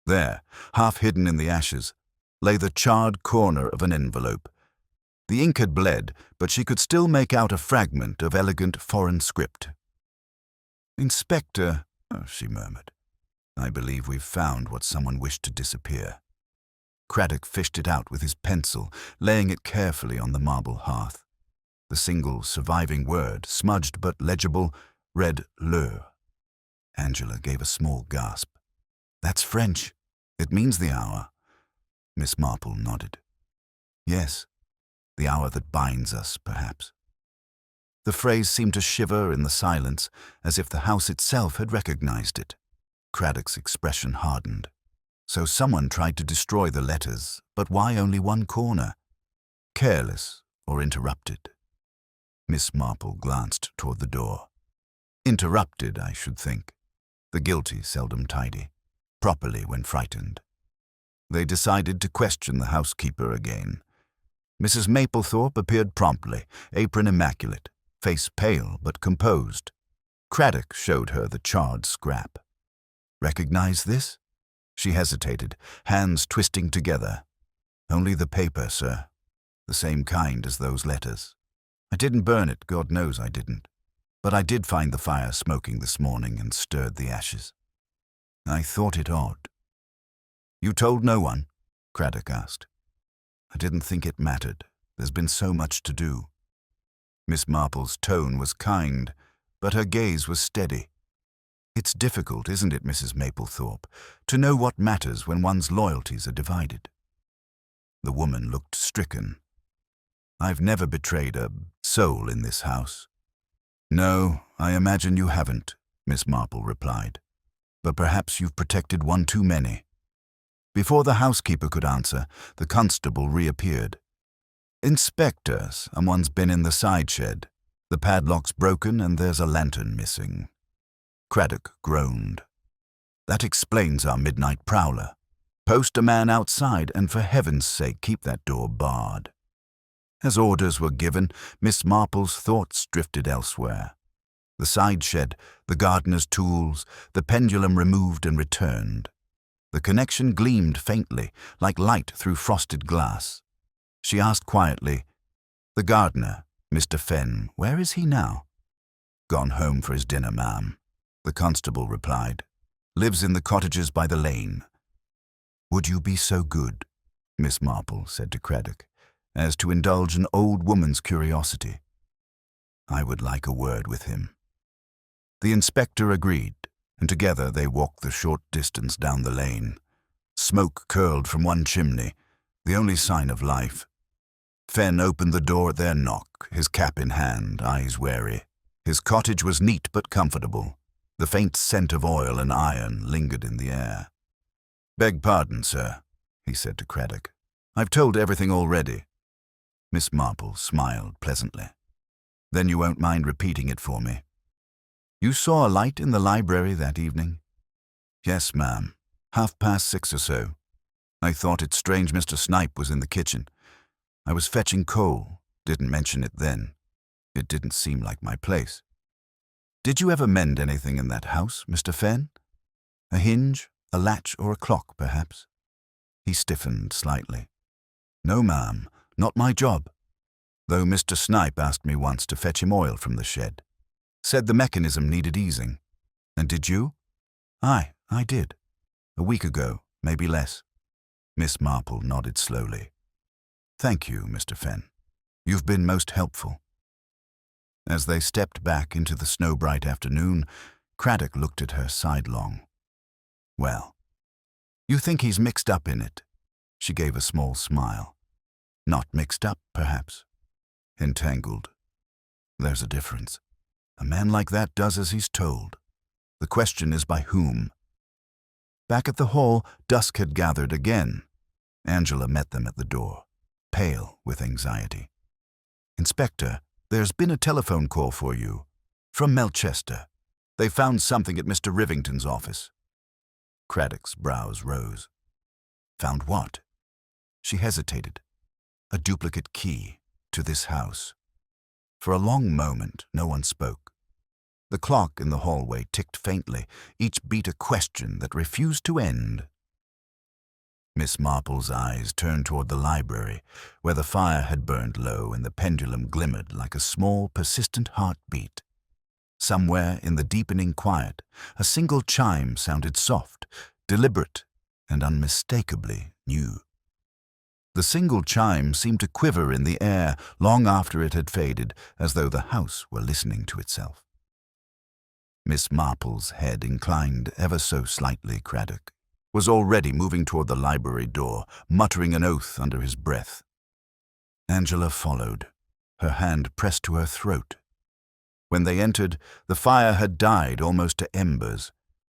There, half hidden in the ashes, lay the charred corner of an envelope. The ink had bled, but she could still make out a fragment of elegant foreign script. "Inspector," she murmured, "I believe we've found what someone wished to disappear." Craddock fished it out with his pencil, laying it carefully on the marble hearth. The single surviving word, smudged but legible, read l'heure. Angela gave a small gasp. "That's French. It means the hour." Miss Marple nodded. "Yes, the hour that binds us, perhaps." The phrase seemed to shiver in the silence, as if the house itself had recognized it. Craddock's expression hardened. So someone tried to destroy the letters, but why only one corner? Careless or interrupted? Miss Marple glanced toward the door. Interrupted, I should think. The guilty seldom tidy, properly when frightened. They decided to question the housekeeper again. Mrs. Maplethorpe appeared promptly, apron immaculate, face pale but composed. Craddock showed her the charred scrap. "Recognize this?" She hesitated, hands twisting together. "Only the paper, sir. The same kind as those letters. I didn't burn it, God knows I didn't. But I did find the fire smoking this morning and stirred the ashes. I thought it odd." "You told no one?" Craddock asked. "I didn't think it mattered. There's been so much to do." Miss Marple's tone was kind, but her gaze was steady. It's difficult, isn't it, Mrs. Maplethorpe, to know what matters when one's loyalties are divided. The woman looked stricken. I've never betrayed a soul in this house. No, I imagine you haven't, Miss Marple replied. But perhaps you've protected one too many. Before the housekeeper could answer, the constable reappeared. Inspector, someone's been in the side shed. The padlock's broken and there's a lantern missing. Craddock groaned. That explains our midnight prowler. Post a man outside and for heaven's sake keep that door barred. As orders were given, Miss Marple's thoughts drifted elsewhere. The side shed, the gardener's tools, the pendulum removed and returned. The connection gleamed faintly, like light through frosted glass. She asked quietly, "The gardener, Mr. Fenn, where is he now?" "Gone home for his dinner, ma'am," the constable replied. "Lives in the cottages by the lane." "Would you be so good," Miss Marple said to Craddock, "as to indulge an old woman's curiosity? I would like a word with him." The inspector agreed, and together they walked the short distance down the lane. Smoke curled from one chimney, the only sign of life. Fenn opened the door at their knock, his cap in hand, eyes wary. His cottage was neat but comfortable. The faint scent of oil and iron lingered in the air. "Beg pardon, sir," he said to Craddock. "I've told everything already." Miss Marple smiled pleasantly. "Then you won't mind repeating it for me. You saw a light in the library that evening?" "Yes, ma'am. 6:30 or so. I thought it strange Mr. Snipe was in the kitchen. I was fetching coal. Didn't mention it then. It didn't seem like my place. Did you ever mend anything in that house, Mr. Fenn? A hinge, a latch, or a clock, perhaps?" He stiffened slightly. "No, ma'am. Not my job. Though Mr. Snipe asked me once to fetch him oil from the shed. Said the mechanism needed easing. And did you?" "Aye, I did. A week ago, maybe less." Miss Marple nodded slowly. "Thank you, Mr. Fenn. You've been most helpful." As they stepped back into the snow-bright afternoon, Craddock looked at her sidelong. "Well, you think he's mixed up in it?" She gave a small smile. "Not mixed up, perhaps. Entangled. There's a difference. A man like that does as he's told. The question is by whom?" Back at the hall, dusk had gathered again. Angela met them at the door, pale with anxiety. "Inspector, there's been a telephone call for you. From Melchester. They found something at Mr. Rivington's office." Craddock's brows rose. "Found what?" She hesitated. "A duplicate key to this house." For a long moment, no one spoke. The clock in the hallway ticked faintly, each beat a question that refused to end. Miss Marple's eyes turned toward the library, where the fire had burned low and the pendulum glimmered like a small, persistent heartbeat. Somewhere in the deepening quiet, a single chime sounded soft, deliberate, and unmistakably new. The single chime seemed to quiver in the air long after it had faded, as though the house were listening to itself. Miss Marple's head inclined ever so slightly. Craddock was already moving toward the library door, muttering an oath under his breath. Angela followed, her hand pressed to her throat. When they entered, the fire had died almost to embers,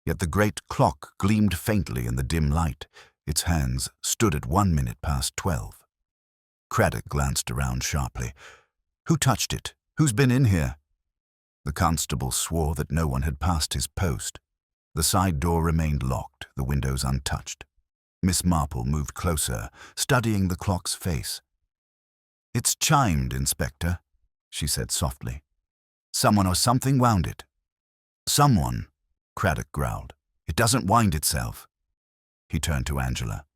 yet the great clock gleamed faintly in the dim light. Its hands stood at 12:01. Craddock glanced around sharply. "Who touched it? Who's been in here?" The constable swore that no one had passed his post. The side door remained locked, the windows untouched. Miss Marple moved closer, studying the clock's face. "It's chimed, Inspector," she said softly. "Someone or something wound it." "Someone," Craddock growled. "It doesn't wind itself." He turned to Angela.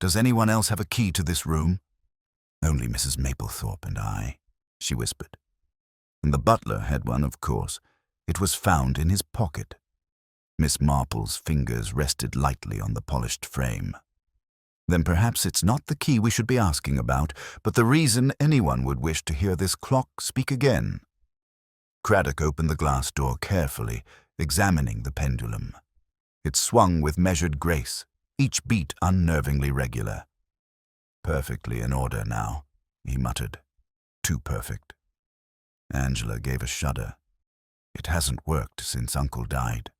"Does anyone else have a key to this room?" "Only Mrs. Maplethorpe and I," she whispered. "And the butler had one, of course. It was found in his pocket." Miss Marple's fingers rested lightly on the polished frame. "Then perhaps it's not the key we should be asking about, but the reason anyone would wish to hear this clock speak again." Craddock opened the glass door carefully, examining the pendulum. It swung with measured grace, each beat unnervingly regular. "Perfectly in order now," he muttered. "Too perfect." Angela gave a shudder. "It hasn't worked since Uncle died."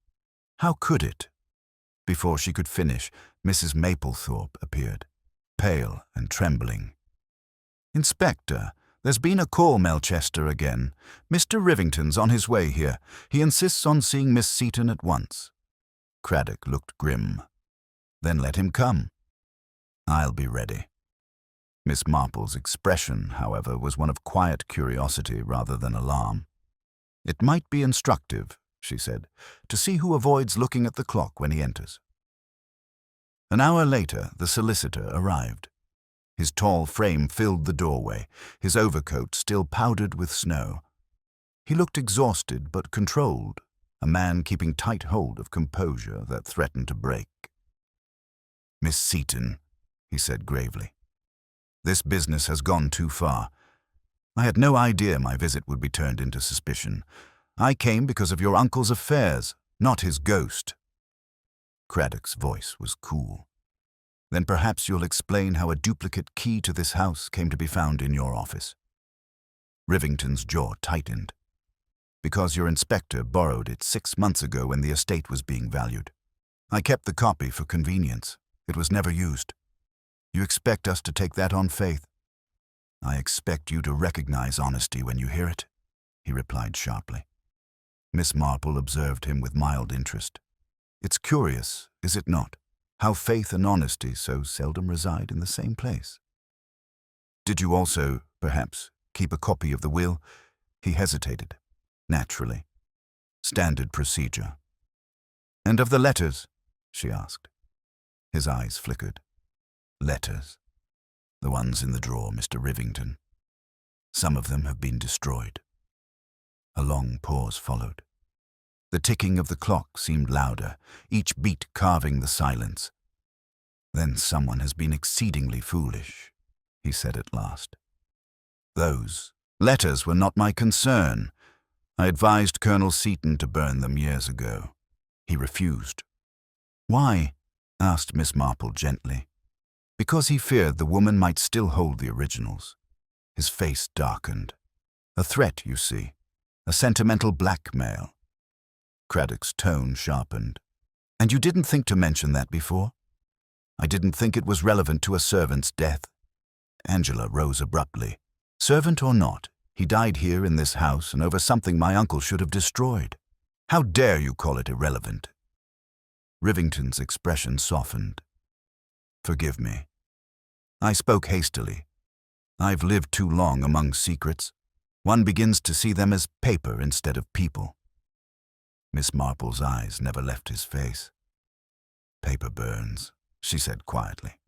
"How could it?" Before she could finish, Mrs. Maplethorpe appeared, pale and trembling. "Inspector, there's been a call, Melchester, again. Mr. Rivington's on his way here. He insists on seeing Miss Seaton at once." Craddock looked grim. "Then let him come." "I'll be ready." Miss Marple's expression, however, was one of quiet curiosity rather than alarm. "It might be instructive," she said, "to see who avoids looking at the clock when he enters." An hour later, the solicitor arrived. His tall frame filled the doorway, his overcoat still powdered with snow. He looked exhausted but controlled, a man keeping tight hold of composure that threatened to break. "Miss Seaton," he said gravely, "this business has gone too far. I had no idea my visit would be turned into suspicion. I came because of your uncle's affairs, not his ghost." Craddock's voice was cool. "Then perhaps you'll explain how a duplicate key to this house came to be found in your office." Rivington's jaw tightened. "Because your inspector borrowed it 6 months ago when the estate was being valued. I kept the copy for convenience. It was never used. You expect us to take that on faith?" "I expect you to recognize honesty when you hear it," he replied sharply. Miss Marple observed him with mild interest. "It's curious, is it not, how faith and honesty so seldom reside in the same place?" "Did you also, perhaps, keep a copy of the will?" He hesitated. "Naturally. Standard procedure." "And of the letters?" she asked. His eyes flickered. "Letters. The ones in the drawer, Mr. Rivington. Some of them have been destroyed." A long pause followed. The ticking of the clock seemed louder, each beat carving the silence. "Then someone has been exceedingly foolish," he said at last. "Those letters were not my concern. I advised Colonel Seaton to burn them years ago. He refused." "Why?" asked Miss Marple gently. "Because he feared the woman might still hold the originals." His face darkened. "A threat, you see. A sentimental blackmail." Craddock's tone sharpened. "And you didn't think to mention that before?" "I didn't think it was relevant to a servant's death." Angela rose abruptly. "Servant or not, he died here in this house and over something my uncle should have destroyed. How dare you call it irrelevant?" Rivington's expression softened. "Forgive me. I spoke hastily. I've lived too long among secrets. One begins to see them as paper instead of people." Miss Marple's eyes never left his face. "Paper burns," she said quietly.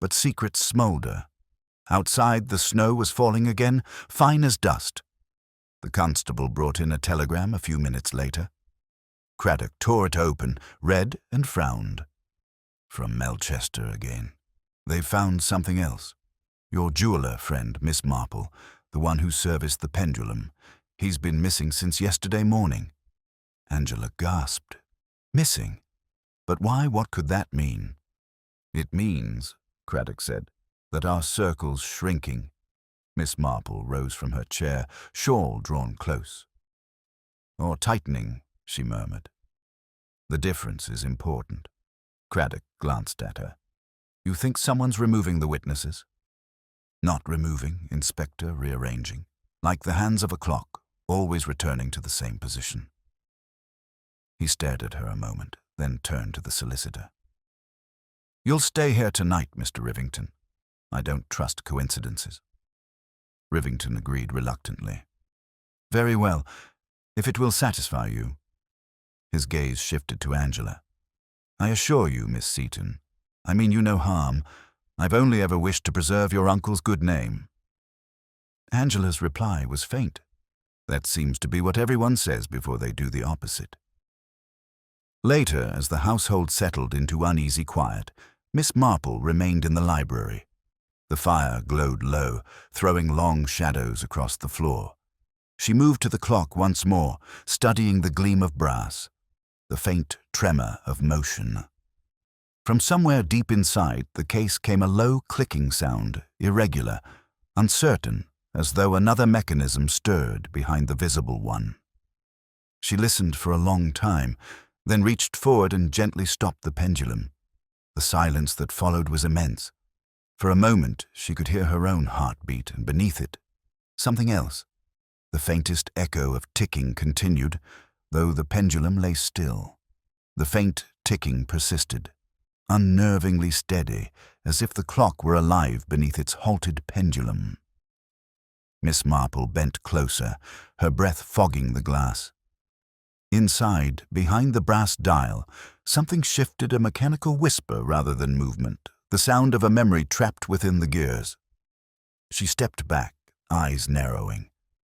"But secrets smolder. Outside, the snow was falling again, fine as dust. The constable brought in a telegram a few minutes later. Craddock tore it open, read and frowned. From Melchester again. They've found something else. Your jeweler friend, Miss Marple, the one who serviced the pendulum, he's been missing since yesterday morning." Angela gasped. "Missing? But why? What could that mean?" "It means," Craddock said, "that our circle's shrinking." Miss Marple rose from her chair, shawl drawn close. "Or tightening," she murmured. "The difference is important." Craddock glanced at her. "You think someone's removing the witnesses?" "Not removing, Inspector, rearranging. Like the hands of a clock, always returning to the same position." He stared at her a moment, then turned to the solicitor. "You'll stay here tonight, Mr. Rivington. I don't trust coincidences." Rivington agreed reluctantly. "Very well, if it will satisfy you." His gaze shifted to Angela. "I assure you, Miss Seaton, I mean you no harm. I've only ever wished to preserve your uncle's good name." Angela's reply was faint. That seems to be what everyone says before they do the opposite. Later, as the household settled into uneasy quiet, Miss Marple remained in the library. The fire glowed low, throwing long shadows across the floor. She moved to the clock once more, studying the gleam of brass, the faint tremor of motion. From somewhere deep inside the case came a low clicking sound, irregular, uncertain, as though another mechanism stirred behind the visible one. She listened for a long time, then reached forward and gently stopped the pendulum. The silence that followed was immense. For a moment she could hear her own heartbeat, and beneath it, something else. The faintest echo of ticking continued, though the pendulum lay still. The faint ticking persisted, unnervingly steady, as if the clock were alive beneath its halted pendulum. Miss Marple bent closer, her breath fogging the glass. Inside, behind the brass dial, something shifted, a mechanical whisper rather than movement, the sound of a memory trapped within the gears. She stepped back, eyes narrowing.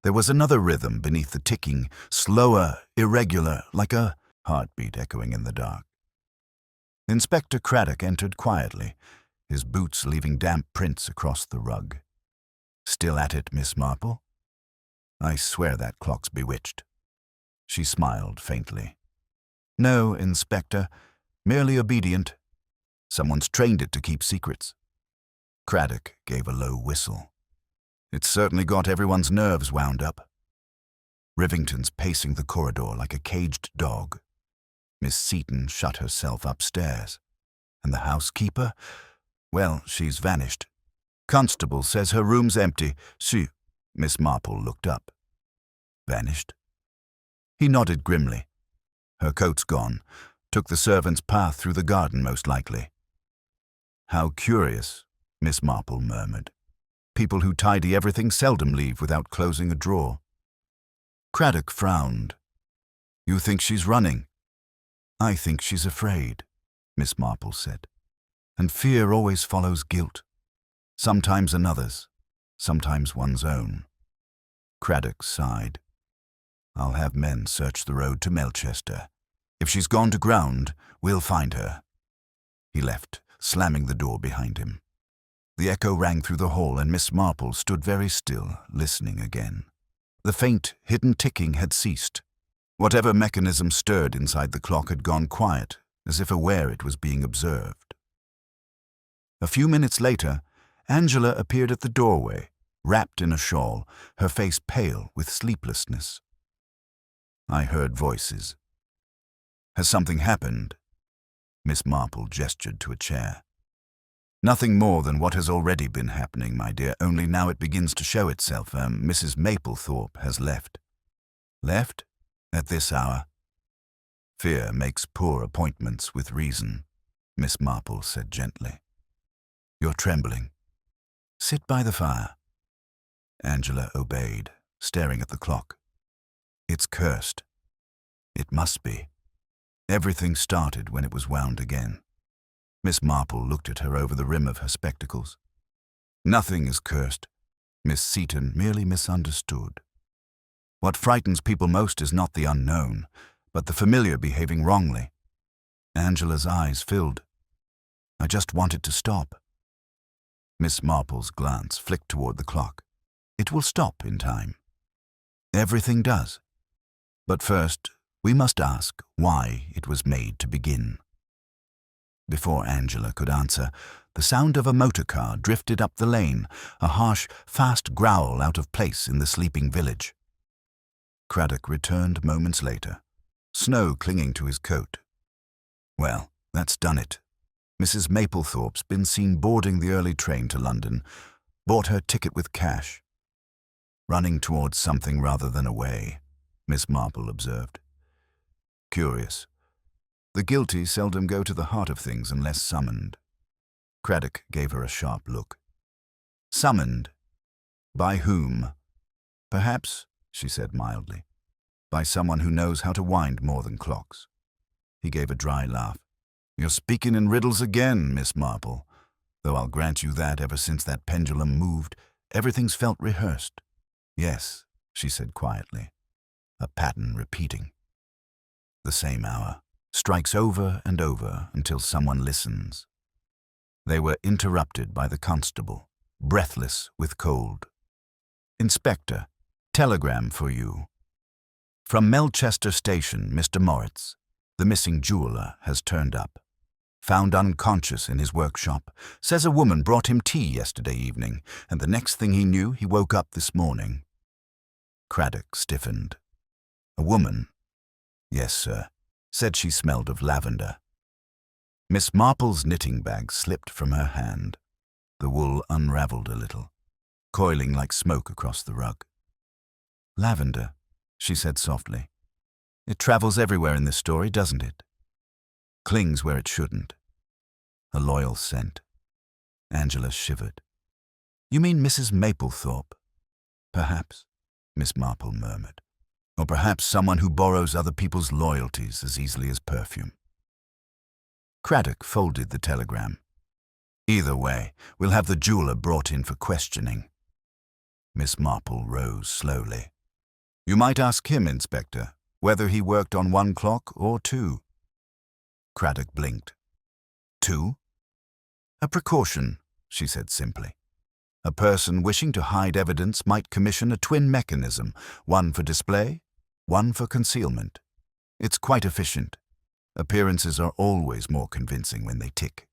There was another rhythm beneath the ticking, slower, irregular, like a heartbeat echoing in the dark. Inspector Craddock entered quietly, his boots leaving damp prints across the rug. "Still at it, Miss Marple? I swear that clock's bewitched." She smiled faintly. "No, Inspector, merely obedient. Someone's trained it to keep secrets." Craddock gave a low whistle. "It's certainly got everyone's nerves wound up." Rivington's pacing the corridor like a caged dog. Miss Seaton shut herself upstairs. And the housekeeper? Well, she's vanished. Constable says her room's empty. Miss Marple looked up. Vanished? He nodded grimly. Her coat's gone. Took the servant's path through the garden, most likely. "How curious," Miss Marple murmured. "People who tidy everything seldom leave without closing a drawer." Craddock frowned. "You think she's running?" "I think she's afraid," Miss Marple said. "And fear always follows guilt. Sometimes another's, sometimes one's own." Craddock sighed. "I'll have men search the road to Melchester. If she's gone to ground, we'll find her." He left, slamming the door behind him. The echo rang through the hall, and Miss Marple stood very still, listening again. The faint, hidden ticking had ceased. Whatever mechanism stirred inside the clock had gone quiet, as if aware it was being observed. A few minutes later, Angela appeared at the doorway, wrapped in a shawl, her face pale with sleeplessness. "I heard voices." "Has something happened?" Miss Marple gestured to a chair. "Nothing more than what has already been happening, my dear, only now it begins to show itself. Mrs. Maplethorpe has left." "Left? At this hour?" "Fear makes poor appointments with reason," Miss Marple said gently. "You're trembling. Sit by the fire." Angela obeyed, staring at the clock. "It's cursed." "It must be. Everything started when it was wound again." Miss Marple looked at her over the rim of her spectacles. "Nothing is cursed. Miss Seaton merely misunderstood. What frightens people most is not the unknown, but the familiar behaving wrongly." Angela's eyes filled. "I just want it to stop." Miss Marple's glance flicked toward the clock. "It will stop in time. Everything does. But first, we must ask why it was made to begin." Before Angela could answer, the sound of a motor car drifted up the lane, a harsh, fast growl out of place in the sleeping village. Craddock returned moments later, snow clinging to his coat. "Well, that's done it. Mrs. Maplethorpe's been seen boarding the early train to London, bought her ticket with cash." "Running towards something rather than away," Miss Marple observed. "Curious. The guilty seldom go to the heart of things unless summoned." Craddock gave her a sharp look. "Summoned? By whom?" "Perhaps," she said mildly, "by someone who knows how to wind more than clocks." He gave a dry laugh. "You're speaking in riddles again, Miss Marple. Though I'll grant you that ever since that pendulum moved, everything's felt rehearsed." "Yes," she said quietly, a pattern repeating. The same hour strikes over and over until someone listens. They were interrupted by the constable, breathless with cold. "Inspector, Telegram for you. From Melchester Station, Mr. Moritz. The missing jeweller has turned up. Found unconscious in his workshop. Says a woman brought him tea yesterday evening, and the next thing he knew, he woke up this morning. Craddock stiffened. A woman? Yes, sir. Said she smelled of lavender. Miss Marple's knitting bag slipped from her hand. The wool unravelled a little, coiling like smoke across the rug. Lavender, she said softly. It travels everywhere in this story, doesn't it? Clings where it shouldn't. A loyal scent. Angela shivered. You mean Mrs. Maplethorpe? Perhaps, Miss Marple murmured. Or perhaps someone who borrows other people's loyalties as easily as perfume. Craddock folded the telegram. Either way, we'll have the jeweller brought in for questioning. Miss Marple rose slowly. You might ask him, Inspector, whether he worked on 1 clock or 2. Craddock blinked. 2? A precaution, she said simply. A person wishing to hide evidence might commission a twin mechanism, one for display, one for concealment. It's quite efficient. Appearances are always more convincing when they tick.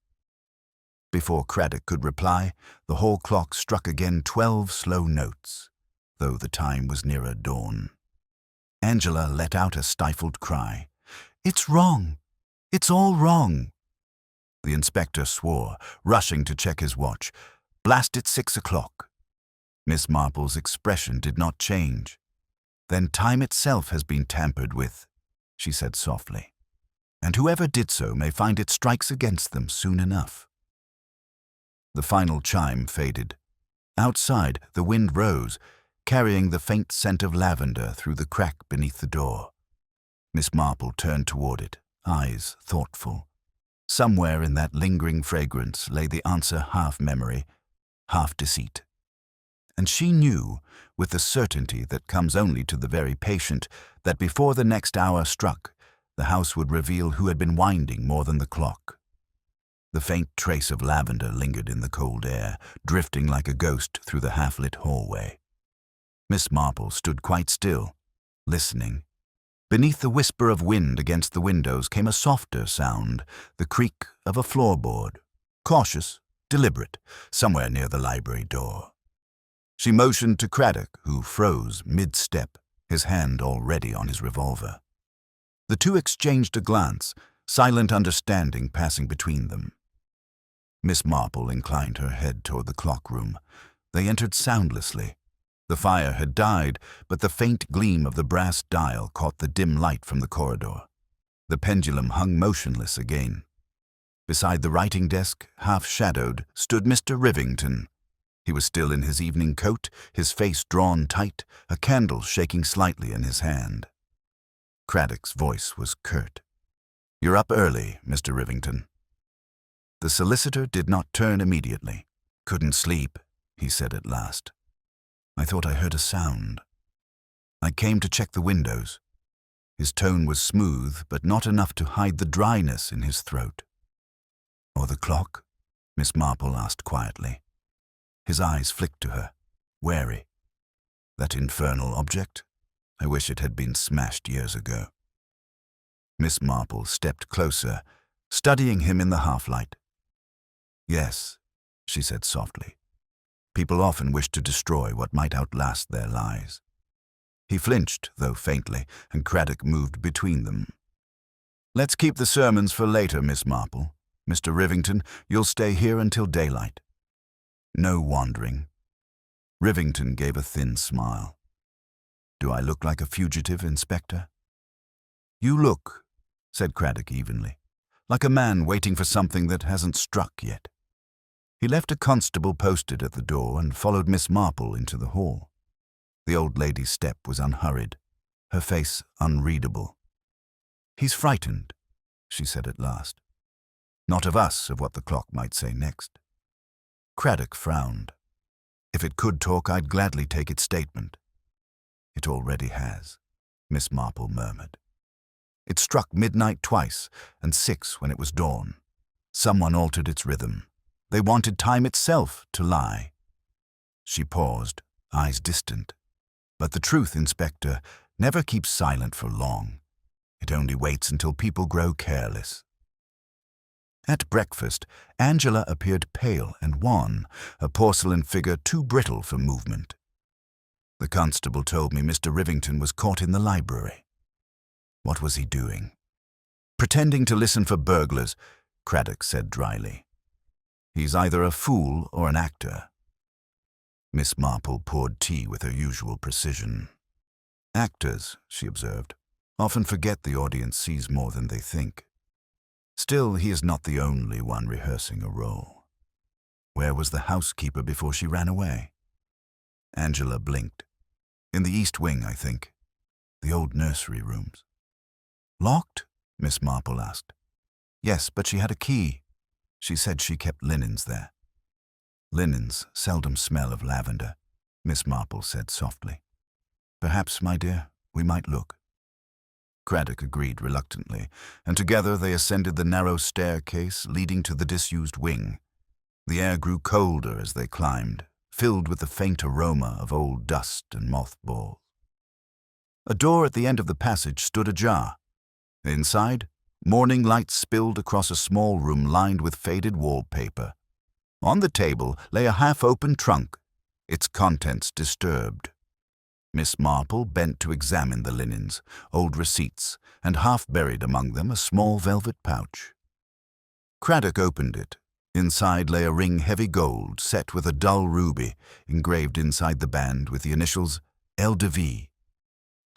Before Craddock could reply, the hall clock struck again 12 slow notes, though the time was nearer dawn. Angela let out a stifled cry. It's wrong. It's all wrong. The inspector swore, rushing to check his watch. Blast it 6 o'clock. Miss Marple's expression did not change. Then time itself has been tampered with, she said softly. And whoever did so may find it strikes against them soon enough. The final chime faded. Outside, the wind rose, carrying the faint scent of lavender through the crack beneath the door. Miss Marple turned toward it, eyes thoughtful. Somewhere in that lingering fragrance lay the answer half memory, half deceit. And she knew, with the certainty that comes only to the very patient, that before the next hour struck, the house would reveal who had been winding more than the clock. The faint trace of lavender lingered in the cold air, drifting like a ghost through the half-lit hallway. Miss Marple stood quite still, listening. Beneath the whisper of wind against the windows came a softer sound, the creak of a floorboard, cautious, deliberate, somewhere near the library door. She motioned to Craddock, who froze mid-step, his hand already on his revolver. The two exchanged a glance, silent understanding passing between them. Miss Marple inclined her head toward the clock room. They entered soundlessly. The fire had died, but the faint gleam of the brass dial caught the dim light from the corridor. The pendulum hung motionless again. Beside the writing desk, half-shadowed, stood Mr. Rivington. He was still in his evening coat, his face drawn tight, a candle shaking slightly in his hand. Craddock's voice was curt. You're up early, Mr. Rivington. The solicitor did not turn immediately. Couldn't sleep, he said at last. I thought I heard a sound. I came to check the windows. His tone was smooth, but not enough to hide the dryness in his throat. Or the clock? Miss Marple asked quietly. His eyes flicked to her, wary. That infernal object? I wish it had been smashed years ago. Miss Marple stepped closer, studying him in the half-light. Yes, she said softly. People often wish to destroy what might outlast their lives. He flinched, though faintly, and Craddock moved between them. Let's keep the sermons for later, Miss Marple. Mr. Rivington, you'll stay here until daylight. No wandering. Rivington gave a thin smile. Do I look like a fugitive, Inspector? You look, said Craddock evenly, like a man waiting for something that hasn't struck yet. He left a constable posted at the door and followed Miss Marple into the hall. The old lady's step was unhurried, her face unreadable. He's frightened, she said at last. Not of us, of what the clock might say next. Craddock frowned. If it could talk, I'd gladly take its statement. It already has, Miss Marple murmured. It struck midnight twice, and 6 when it was dawn. Someone altered its rhythm. They wanted time itself to lie. She paused, eyes distant. But the truth, Inspector, never keeps silent for long. It only waits until people grow careless. At breakfast, Angela appeared pale and wan, a porcelain figure too brittle for movement. The constable told me Mr. Rivington was caught in the library. What was he doing? Pretending to listen for burglars, Craddock said dryly. He's either a fool or an actor. Miss Marple poured tea with her usual precision. Actors, she observed, often forget the audience sees more than they think. Still, he is not the only one rehearsing a role. Where was the housekeeper before she ran away? Angela blinked. In the east wing, I think. The old nursery rooms. Locked? Miss Marple asked. Yes, but she had a key. She said she kept linens there. Linens seldom smell of lavender, Miss Marple said softly. Perhaps, my dear, we might look. Craddock agreed reluctantly, and together they ascended the narrow staircase leading to the disused wing. The air grew colder as they climbed, filled with the faint aroma of old dust and mothballs. A door at the end of the passage stood ajar. Inside, morning light spilled across a small room lined with faded wallpaper. On the table lay a half-open trunk, its contents disturbed. Miss Marple bent to examine the linens, old receipts, and half-buried among them a small velvet pouch. Craddock opened it. Inside lay a ring heavy gold set with a dull ruby, engraved inside the band with the initials L.D.V.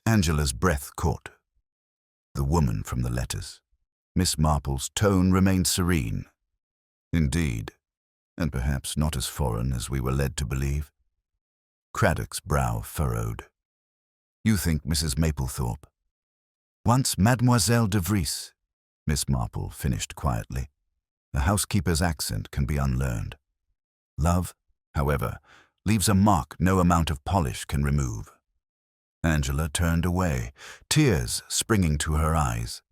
Angela's breath caught. The woman from the letters. Miss Marple's tone remained serene. Indeed, and perhaps not as foreign as we were led to believe. Craddock's brow furrowed. You think Mrs. Maplethorpe? Once Mademoiselle de Vries, Miss Marple finished quietly. A housekeeper's accent can be unlearned. Love, however, leaves a mark no amount of polish can remove. Angela turned away, tears springing to her eyes.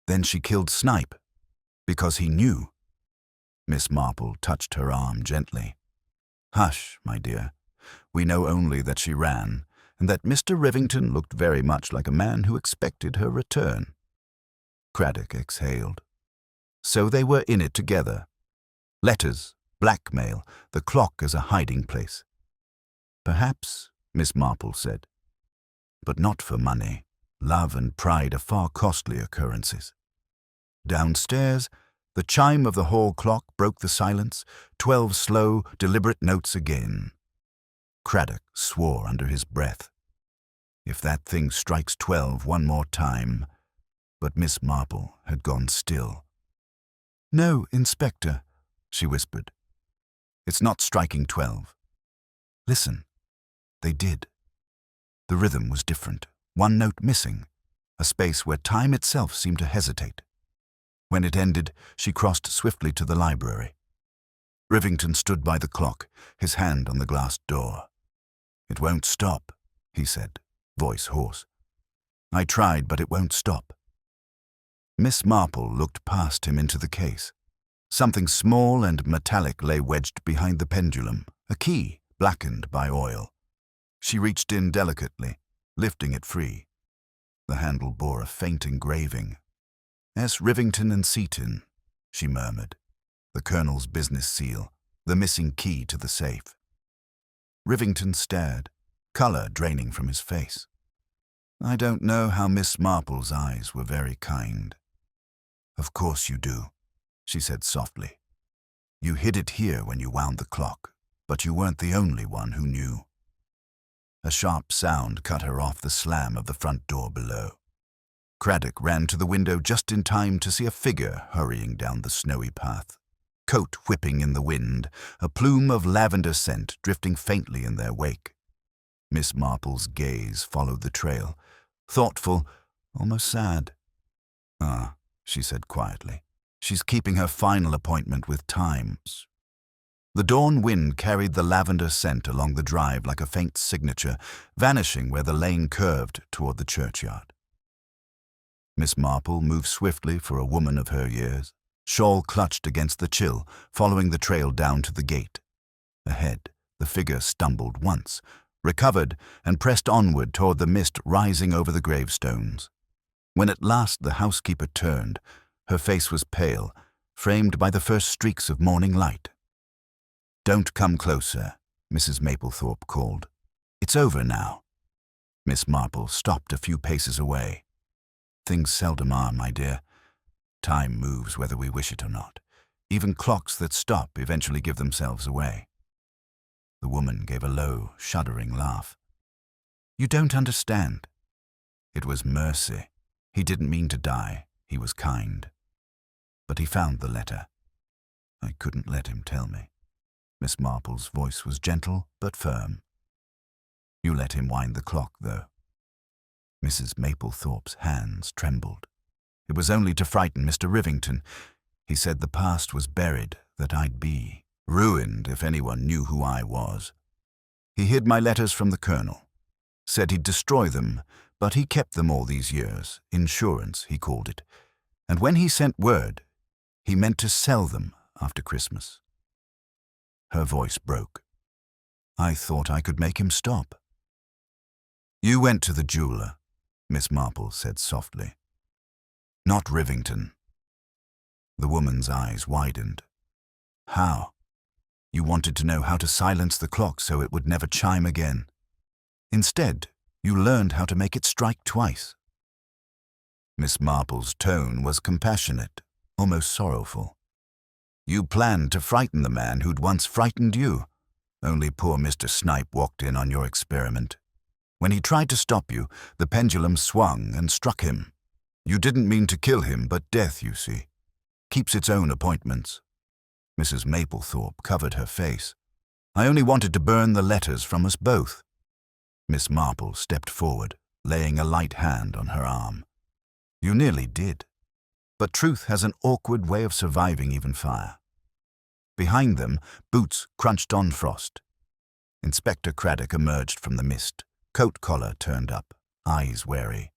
Then she killed Snipe, because he knew. Miss Marple touched her arm gently. Hush, my dear. We know only that she ran, and that Mr. Rivington looked very much like a man who expected her return. Craddock exhaled. So they were in it together. Letters, blackmail, the clock as a hiding place. Perhaps, Miss Marple said. But not for money. Love and pride are far costlier currencies. Downstairs, the chime of the hall clock broke the silence, 12 slow, deliberate notes again. Craddock swore under his breath. If that thing strikes 12 one more time. But Miss Marple had gone still. No, Inspector, she whispered. It's not striking 12. Listen. They did. The rhythm was different, one note missing, a space where time itself seemed to hesitate. When it ended, she crossed swiftly to the library. Rivington stood by the clock, his hand on the glass door. It won't stop, he said, voice hoarse. I tried, but it won't stop. Miss Marple looked past him into the case. Something small and metallic lay wedged behind the pendulum, a key blackened by oil. She reached in delicately, lifting it free. The handle bore a faint engraving. S. Rivington and Seaton, she murmured. The Colonel's business seal, the missing key to the safe. Rivington stared, colour draining from his face. I don't know how Miss Marple's eyes were very kind. Of course you do, she said softly. You hid it here when you wound the clock, but you weren't the only one who knew. A sharp sound cut her off the slam of the front door below. Craddock ran to the window just in time to see a figure hurrying down the snowy path. Coat whipping in the wind, a plume of lavender scent drifting faintly in their wake. Miss Marple's gaze followed the trail, thoughtful, almost sad. Ah, she said quietly. She's keeping her final appointment with time. The dawn wind carried the lavender scent along the drive like a faint signature, vanishing where the lane curved toward the churchyard. Miss Marple moved swiftly for a woman of her years, shawl clutched against the chill, following the trail down to the gate. Ahead, the figure stumbled once, recovered, and pressed onward toward the mist rising over the gravestones. When at last the housekeeper turned, her face was pale, framed by the first streaks of morning light. "Don't come closer," Mrs. Maplethorpe called. "It's over now." Miss Marple stopped a few paces away. "Things seldom are, my dear. Time moves whether we wish it or not. Even clocks that stop eventually give themselves away." The woman gave a low, shuddering laugh. "You don't understand. It was mercy. He didn't mean to die. He was kind. But he found the letter. I couldn't let him tell me." Miss Marple's voice was gentle but firm. "You let him wind the clock, though." Mrs. Maplethorpe's hands trembled. "It was only to frighten Mr. Rivington. He said the past was buried, that I'd be ruined if anyone knew who I was. He hid my letters from the Colonel. Said he'd destroy them, but he kept them all these years. Insurance, he called it. And when he sent word, he meant to sell them after Christmas." Her voice broke. "I thought I could make him stop." "You went to the jeweler," Miss Marple said softly. "Not Rivington." The woman's eyes widened. "How? You wanted to know how to silence the clock so it would never chime again. Instead, you learned how to make it strike twice." Miss Marple's tone was compassionate, almost sorrowful. "You planned to frighten the man who'd once frightened you. Only poor Mr. Snipe walked in on your experiment. When he tried to stop you, the pendulum swung and struck him. You didn't mean to kill him, but death, you see, keeps its own appointments." Mrs. Maplethorpe covered her face. "I only wanted to burn the letters from us both." Miss Marple stepped forward, laying a light hand on her arm. "You nearly did. But truth has an awkward way of surviving even fire." Behind them, boots crunched on frost. Inspector Craddock emerged from the mist, coat collar turned up, eyes wary.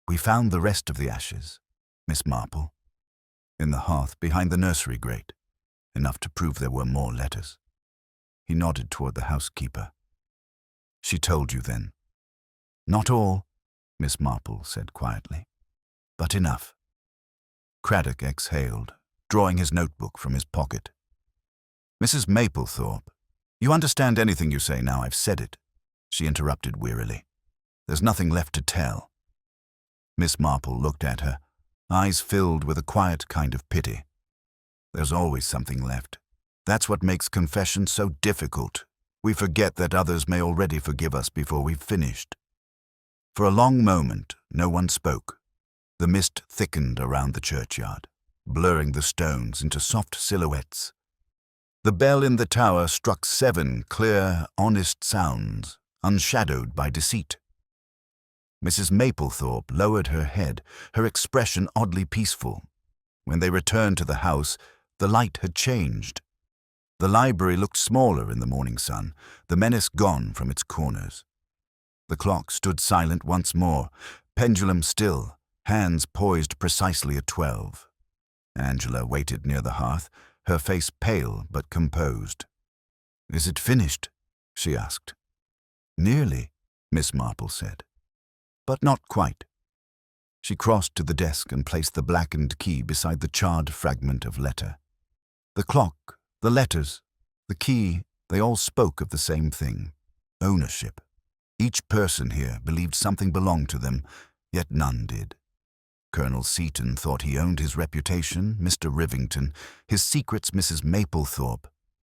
"We found the rest of the ashes, Miss Marple, in the hearth behind the nursery grate, enough to prove there were more letters." He nodded toward the housekeeper. "She told you then?" "Not all," Miss Marple said quietly, "but enough." Craddock exhaled, drawing his notebook from his pocket. "Mrs. Maplethorpe, you understand anything you say now I've said it," she interrupted wearily. "There's nothing left to tell." Miss Marple looked at her, eyes filled with a quiet kind of pity. "There's always something left. That's what makes confession so difficult. We forget that others may already forgive us before we've finished." For a long moment, no one spoke. The mist thickened around the churchyard, blurring the stones into soft silhouettes. The bell in the tower struck 7 clear, honest sounds, unshadowed by deceit. Mrs. Maplethorpe lowered her head, her expression oddly peaceful. When they returned to the house, the light had changed. The library looked smaller in the morning sun, the menace gone from its corners. The clock stood silent once more, pendulum still, hands poised precisely at 12. Angela waited near the hearth, her face pale but composed. "Is it finished?" she asked. "Nearly," Miss Marple said. "But not quite." She crossed to the desk and placed the blackened key beside the charred fragment of letter. The clock, the letters, the key, they all spoke of the same thing: ownership. Each person here believed something belonged to them, yet none did. Colonel Seaton thought he owned his reputation, Mr. Rivington, his secrets Mrs. Maplethorpe,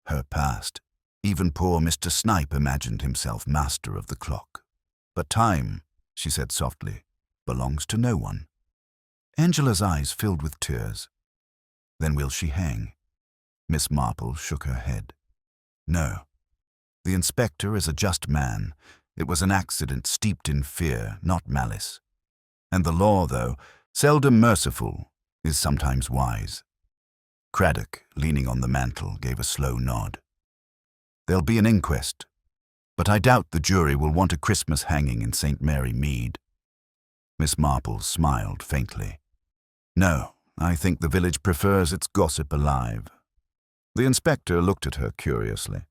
her past. Even poor Mr. Snipe imagined himself master of the clock. "But time," she said softly, "belongs to no one." Angela's eyes filled with tears. "Then will she hang?" Miss Marple shook her head. "No. The inspector is a just man. It was an accident steeped in fear, not malice. And the law, though seldom merciful, is sometimes wise." Craddock, leaning on the mantel, gave a slow nod. "There'll be an inquest, but I doubt the jury will want a Christmas hanging in St. Mary Mead." Miss Marple smiled faintly. "No, I think the village prefers its gossip alive." The inspector looked at her curiously.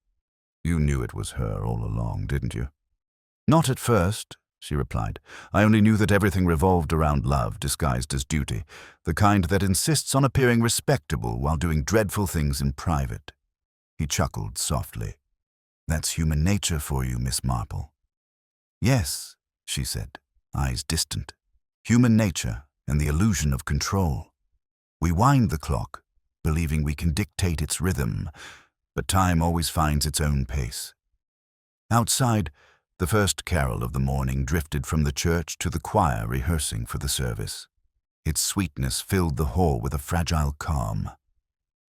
"You knew it was her all along, didn't you?" Not at first, she replied. I only knew that everything revolved around love disguised as duty, the kind that insists on appearing respectable while doing dreadful things in private. He chuckled softly. That's human nature for you, Miss Marple. Yes, she said, eyes distant. Human nature and the illusion of control. We wind the clock, believing we can dictate its rhythm, but time always finds its own pace. Outside, the first carol of the morning drifted from the church to the choir rehearsing for the service. Its sweetness filled the hall with a fragile calm.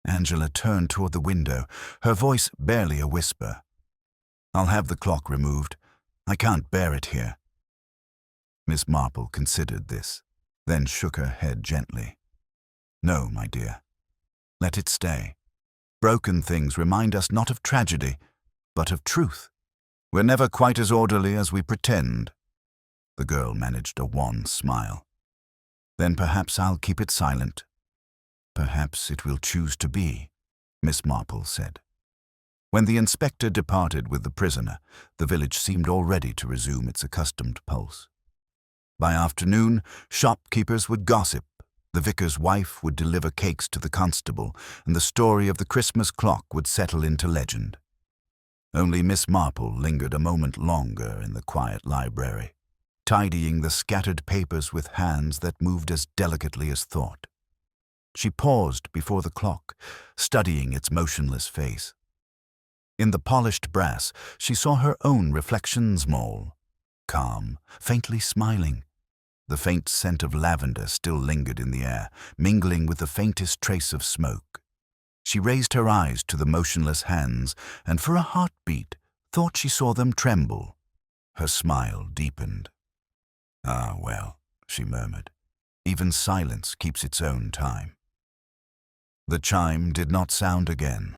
Angela turned toward the window, her voice barely a whisper. I'll have the clock removed. I can't bear it here. Miss Marple considered this, then shook her head gently. No, my dear. Let it stay. Broken things remind us not of tragedy, but of truth. We're never quite as orderly as we pretend. The girl managed a wan smile. Then perhaps I'll keep it silent. Perhaps it will choose to be, Miss Marple said. When the inspector departed with the prisoner, the village seemed already to resume its accustomed pulse. By afternoon, shopkeepers would gossip, the vicar's wife would deliver cakes to the constable, and the story of the Christmas clock would settle into legend. Only Miss Marple lingered a moment longer in the quiet library, tidying the scattered papers with hands that moved as delicately as thought. She paused before the clock, studying its motionless face. In the polished brass, she saw her own reflection's mole, calm, faintly smiling. The faint scent of lavender still lingered in the air, mingling with the faintest trace of smoke. She raised her eyes to the motionless hands, and for a heartbeat thought she saw them tremble. Her smile deepened. Ah, well, she murmured, even silence keeps its own time. The chime did not sound again.